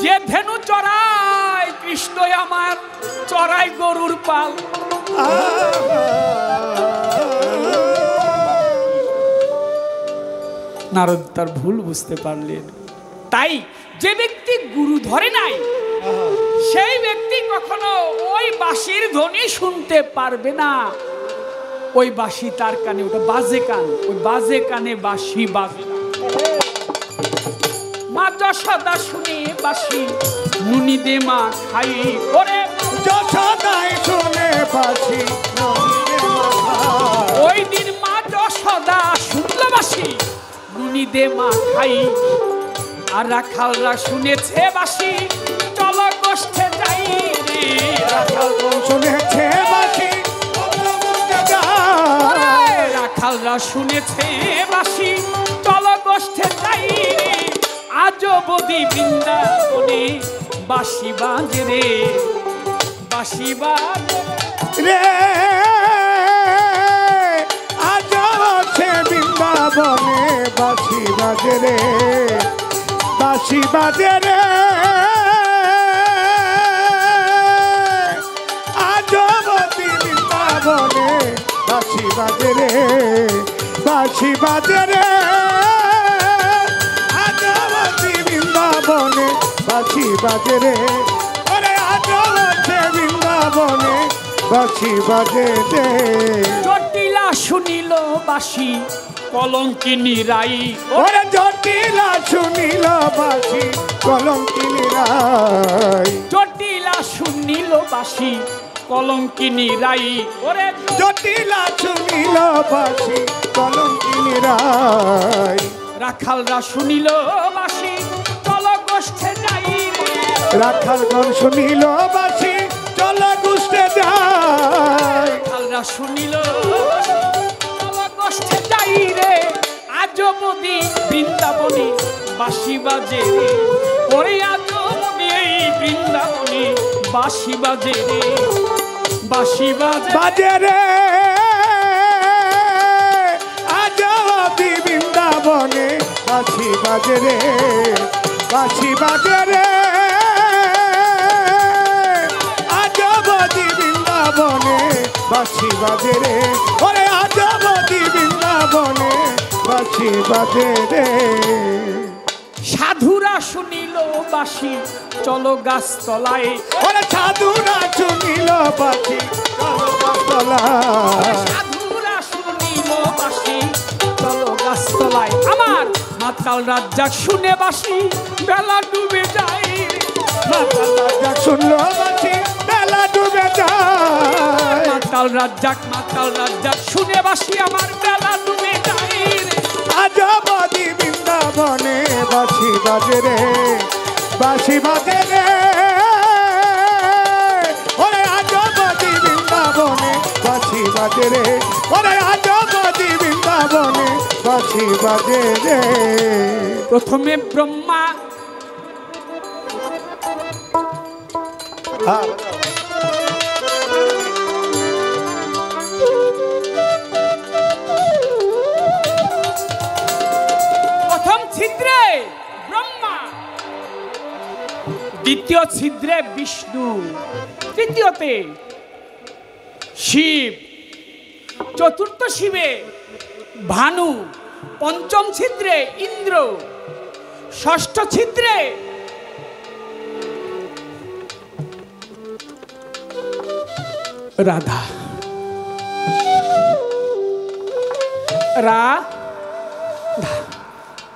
যে ধেনু চড়ায়, কৃষ্ণ আমার চড়াই গরুর পাল। নারদ তার ভুল বুঝতে পারলেন। তাই যে ব্যক্তি গুরু ধরে নাই, সেই ব্যক্তি কখনো ওই বাঁশির ধ্বনি শুনতে পারবে না। ওই বাঁশি তার কানে, ওটা বাজে কান, ওই বাজে কানে বাঁশি বাজে না। মা যশোদা শুনে বাঁশি, নুনি দে মা খাই। ওরে যশোদাই শুনে বাঁশি, ওই দিন মা যশোদা শুনল বাঁশি, নুনি দে মা খাই। আর রাখালরা শুনেছে বাঁশি, চলো গোষ্ঠে যাই রে। রাখাল শুনেছে বাঁশি, রাখালরা শুনেছে বাঁশি, চলো গোষ্ঠে যাই রে। আজও বদি বৃন্দাবনে বাঁশি বাজে রে, বাঁশি বাজে রে। আজ আছে বৃন্দাবনে বাঁশি বাজে রে, বাঁশি বাজে রে। আজ অবধি বৃন্দাবনে বাঁশি বাজে রে, বাঁশি বাজে রে। আজ অবধি বৃন্দাবনে বাঁশি বাজে রে। ওরে আজ আছে বৃন্দাবনে বাঁশি বাজে রে। জটিলা শুনিল বাঁশি, কলঙ্কিনী রাই। ওরে জটিলা শুনিল বাঁশি, কলঙ্কিনী রাই। জটিলা শুনিল বাঁশি, কলঙ্কিনী রাই। ওরে জটিলা শুনিল বাঁশি, কলঙ্কিনী রাই। রাখালরা শুনিল বাঁশি, চলো গোষ্ঠে যাই রে। রাখালগণ শুনিল বাঁশি, চলো গোষ্ঠে যাই। রাখালরা শুনিল বাঁশি, চলো গোষ্ঠে যাই রে। আজ বদি বৃন্দাবনে বাঁশি বাজে রে। ওরে আজ বদি এই বৃন্দাবনে বাঁশি বাজে রে, বাঁশি বাজে বাজে রে। আজ অবধি বৃন্দাবনে বাঁশি বাজে রে, বাঁশি বাজে রে। আজ অবধি বৃন্দাবনে বাঁশি বাজে রে। ওরে আজ অবধি বৃন্দাবনে বাঁশি বাজে রে। সাধুরা শুনিল বাঁশি, চলো গাছতলায়। ওরে সাধুরা শুনিল বাঁশি, চলো গাছতলায়। সাধুরা শুনিল বাঁশি, চলো গাছতলায়। আমার মাতাল রাজ্জাক শুনে বাঁশি, বেলা ডুবে যায়। মাতাল রাজ্জাক শুনলো বাঁশি, বেলা ডুবে যায়। মাতাল রাজ্জাক শুনে বাঁশি, আমার বেলা ডুবে যায় রে। আজ অবধি বৃন্দাবনে বাঁশি বাজে রে, বাঁশি বাজে রে। ওরে আজ অবধি বৃন্দাবনে বাজে রে ওরে আজবাদি বৃন্দাবনে বাঁশি বাজে রে। প্রথমে ব্রহ্মা প্রথম ছিদ্রে ব্রহ্মা, দ্বিতীয় ছিদ্রে বিষ্ণু, তৃতীয়তে শিব, চতুর্থ শিবে ভানু, পঞ্চম ছিদ্রে ইন্দ্র, ষষ্ঠ ছিদ্রে রাধা।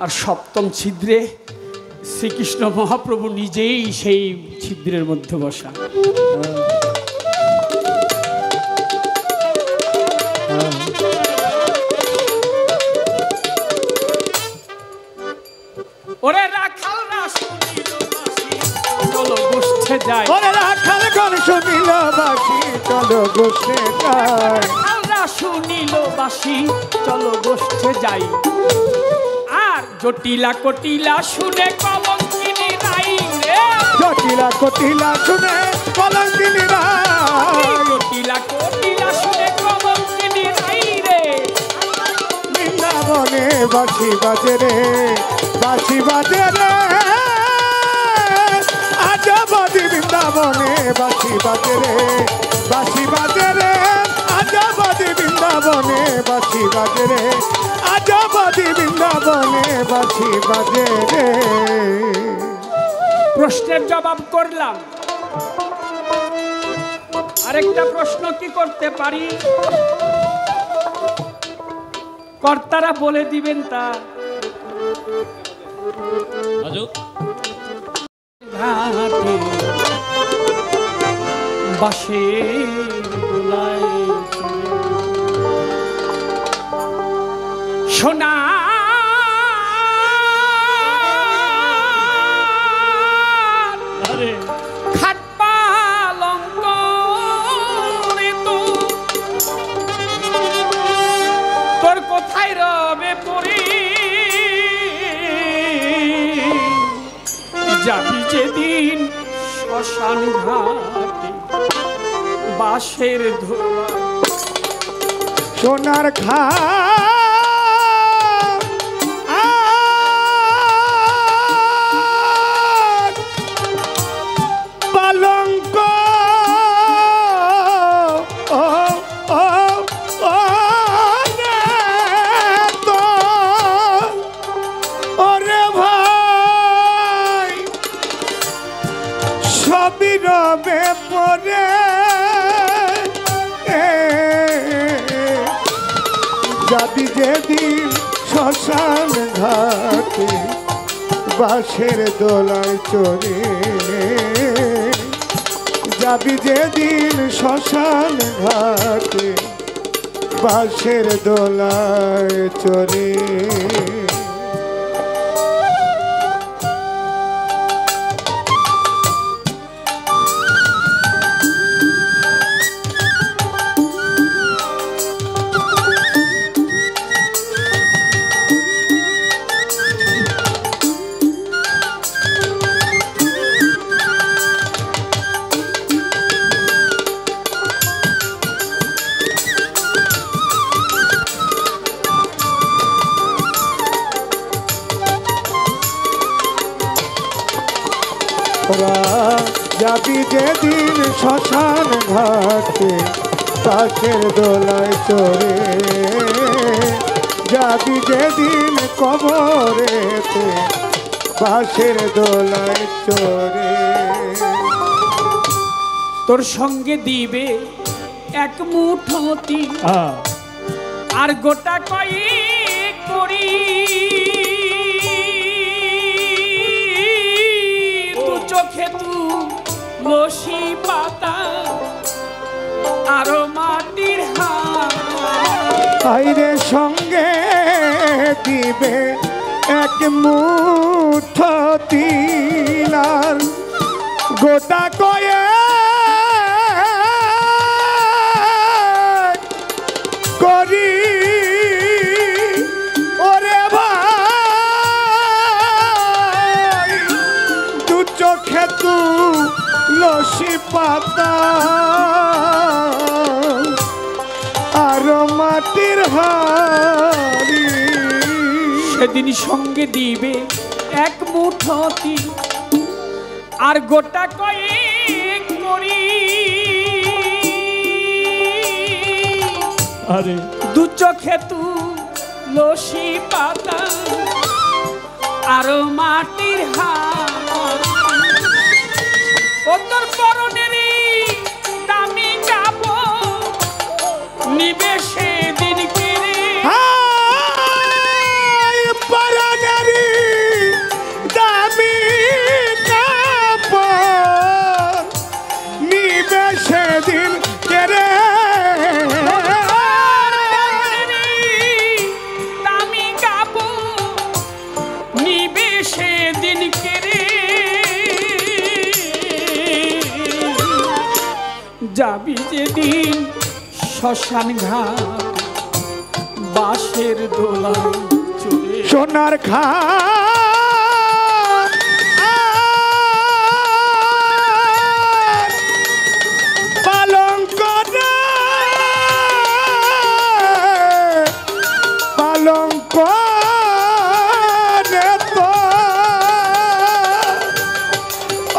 আর সপ্তম ছিদ্রে শ্রীকৃষ্ণ মহাপ্রভু নিজেই সেই ছিদ্রের মধ্যে বসা। ওরে রাখালরা শুনিল বাঁশি চলো গোষ্ঠে যাই, ওরে রাখাল গান শুনিল বাঁশি চলো গোষ্ঠে যাই, রাখালরা শুনিল বাঁশি চলো গোষ্ঠে যাই। আর জটিলা কটিলা শুনে কলঙ্কিনী নাই রে, জটিলা কটিলা শুনে কলঙ্কিনী নাই, জটিলা কটিলা শুনে কলঙ্কিনী নাই রে। বৃন্দাবনে বাঁশি বাজে রে বাঁশি বাজে রে আজবাদি বৃন্দাবনে বাঁশি বাজে রে বাঁশি বাজে রে আজবাদি বৃন্দাবনে বাঁশি বাজে রে আজবাদি বৃন্দাবনে বাঁশি বাজে রে। প্রশ্নের জবাব করলাম, আরেকটা প্রশ্ন কি করতে পারি? কর্তারা বলে দিবেন তা। ঘাটে বাঁশের দোলায় সোনা খাট পালঙ্ক রে তোর কোথায় রবে পড়ে যাবি যেদিন শ্মশান ঘাটে বাঁশের ধোয়া। সোনার খা পালঙ্ক ও ও ও তো ওরে ভাই সবই রবে পরে যাবি যেদিন শ্মশান ঘাটে বাঁশের দোলায় চড়ে, যাবি যেদিন শ্মশান ঘাটে বাঁশের দোলায় চড়ে। যাবি যেদিন শ্মশান ঘাটে বাঁশের দোলায় চড়ে, যাবি যেদিন কবরেতে বাঁশের দোলায় চড়ে। তোর সঙ্গে দিবে এক মুঠোতি আর গোটা কয়েক করি তু চোখে তু লসি পাতা আরো মাটির হাইরে সঙ্গে দিবে এক মুঠো তিলার গোটা কয়ে পাতাল আর মাটির হাড়ি। সেদিন সঙ্গে দিবে এক মুঠো তিল আর গোটা কয়েক করি, আরে দু চোখে তুলসী পাতা আর মাটির হাড়ি। ও তোর পরনেরই দামি কাপড় নিবে সেদিন কেড়ে। হায় পরানেরই দামি কাপড় নিবে সেদিন কেড়ে। দামি কাপড় নিবে সেদিন কেড়ে। যাবি যেদিন শ্মশান ঘাট বাঁশের দোলায় চড়ে। সোনার খাট আর পালঙ্ক রে, পালঙ্ক রে তো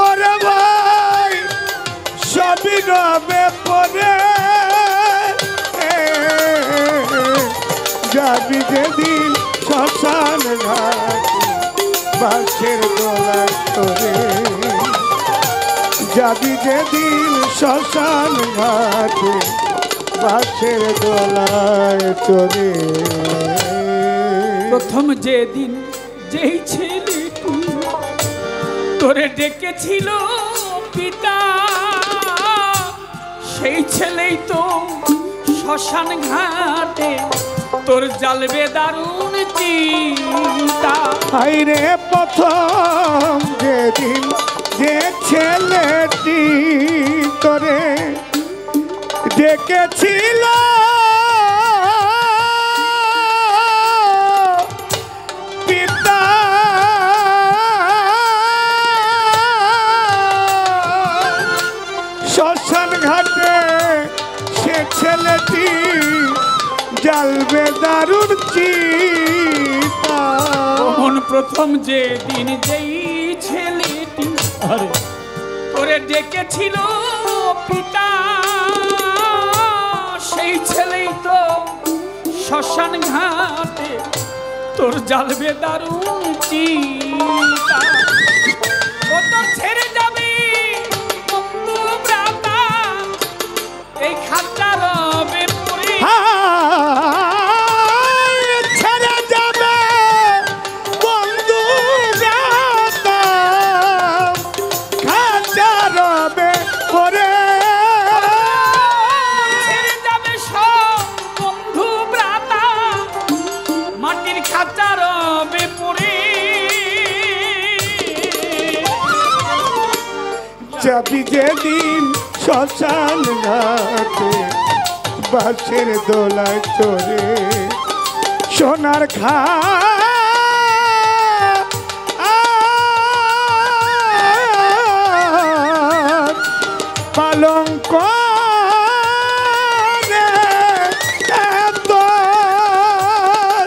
ওরে ভাই সবই রবে পরে। যাবি যেদিন শ্মশান ঘাটে বাঁশের দোলায় তোরে, যাবি যেদিন শ্মশান ঘাটে বাঁশের দোলায় তোরে। প্রথম যেদিন যেই ছেলেটি তোরে ডেকেছিল পিতা, সেই ছেলেই তো শ্মশান ঘাটে তোর জ্বালবে দারুণ চিন্তা। হাইরে প্রথম যেদিন যে ছেলেটি তোরে ডেকেছিল পিতা, শ্মশান ঘাটে সে ছেলেটি জ্বালবে দারুণ চিতা। তখন প্রথম যেদিন যেই ছেলেটি আরে তোরে ডেকেছিল পিতা, সেই ছেলেই তো শ্মশান ঘাটে তোর জ্বালবে দারুণ চিন্তা। ও তোর ছেড়ে যাবে বন্ধু ভ্রাতা, এই খাতা রবে পড়ে। হায় ছেড়ে যাবে বন্ধু রাতা, খাঁচা রবে পরে। ছেড়ে যাবে সব বন্ধু ভ্রাতা, মাটির খাঁচা রবে পড়ে। যাবি যেদিন শ্মশান ঘাটে বাঁশের দোলায় তোরে, সোনার খাট আর পালঙ্ক রে তোর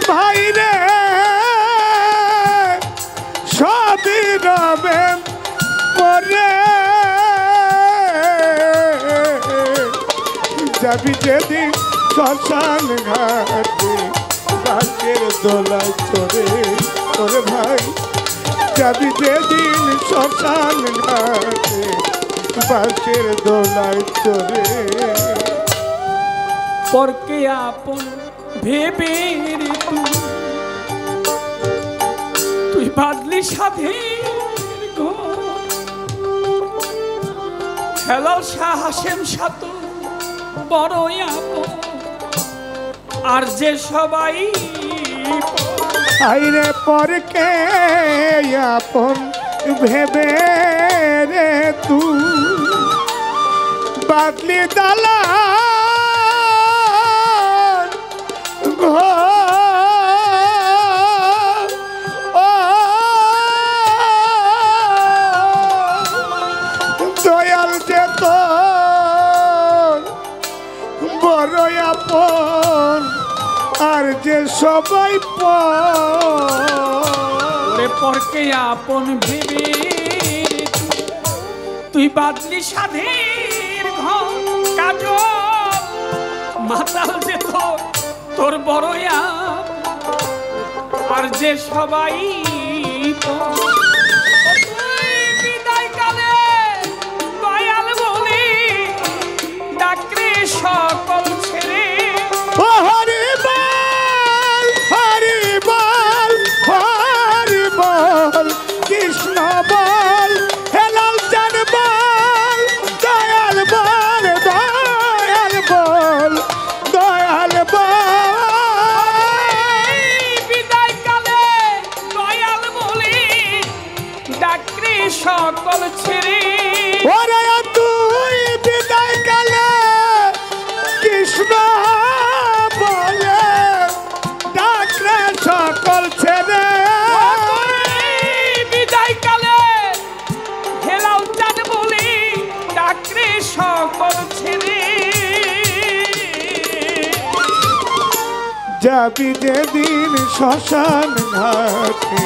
ভাই রে সবই রবে পরে। যাবি যেদিন শ্মশান ঘাটে বাঁশের দোলায় চড়ে তোরে ভাই, যাবি যেদিন শ্মশান ঘাটে বাঁশের দোলায় চড়ে। পরকে আপন ভেবে রে তুই বাদলি সাধে হেলাল শাহ হাসেম সাতু বড়ই আপন, আর যে সবাই আইরে পরকে আপন ভেবে রে তুই বাদলি দালা দয়াল আপন আর যে সবাই ওরে পরকে আপন ভেবে তুই বাদলি সাধের ঘর কাজ মাতাল যে তোর বড় আর যে সবাই বিদায় কালে দয়াল বলে ডাকরে সকল ছেড়ে হরি বল হরি বল হরি বল কৃষ্ণ বল হেলাল চান বল দয়াল বল দয়াল বল দয়াল বল বিদায় কালে দয়াল বলে ডাকরে সকল ছেড়ে ওরে তুই বিদায় কালে কৃষ্ণ বলে ডাকরে সকল ছেড়ে বিদায় কালে হেলাল চাঁদ বলে ডাকরে সকল ছেড়ে যাবি যেদিন শ্মশান ঘাটে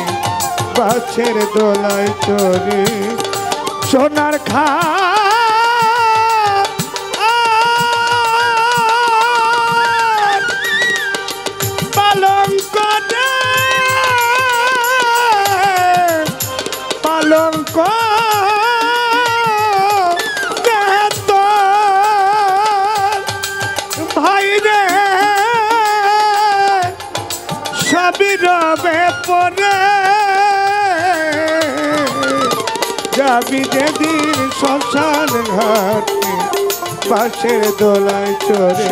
বাছের দোলায় চড়ে সোনার পালঙ্ক পালঙ্ক ভাই রে সবই রবে পরে যাবি যেদিন শ্মশান ঘাটে পাশের দোলায় চড়ে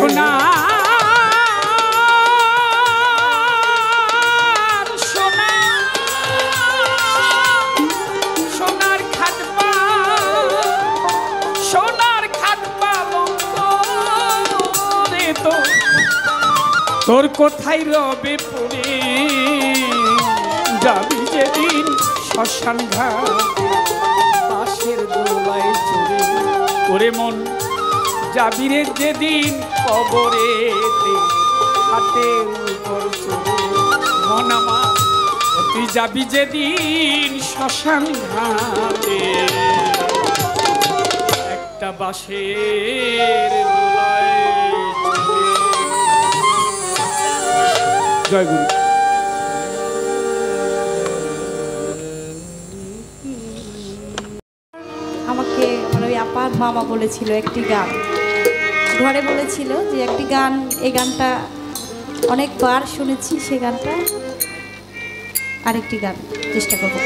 সোনার খাট পালঙ্ক রে তোর কোথায় রবে পড়ে যাবি যেদিন শ্মশান ঘাট পাশের দোলায় চড়ে ওরে মন যাবি রে যেদিন কবরেতে হাতের উপর চড়ে মন আমার তুই যাবি যেদিন শ্মশান ঘাটে একটা বাঁশের দোলায় চড়ে। জয় গুরু। আমাকে আমার ওই আপার মামা বলেছিল একটি গান, ঘরে বলেছিল যে একটি গান, এই গানটা অনেকবার শুনেছি, সে গানটা আরেকটি গান চেষ্টা করবো।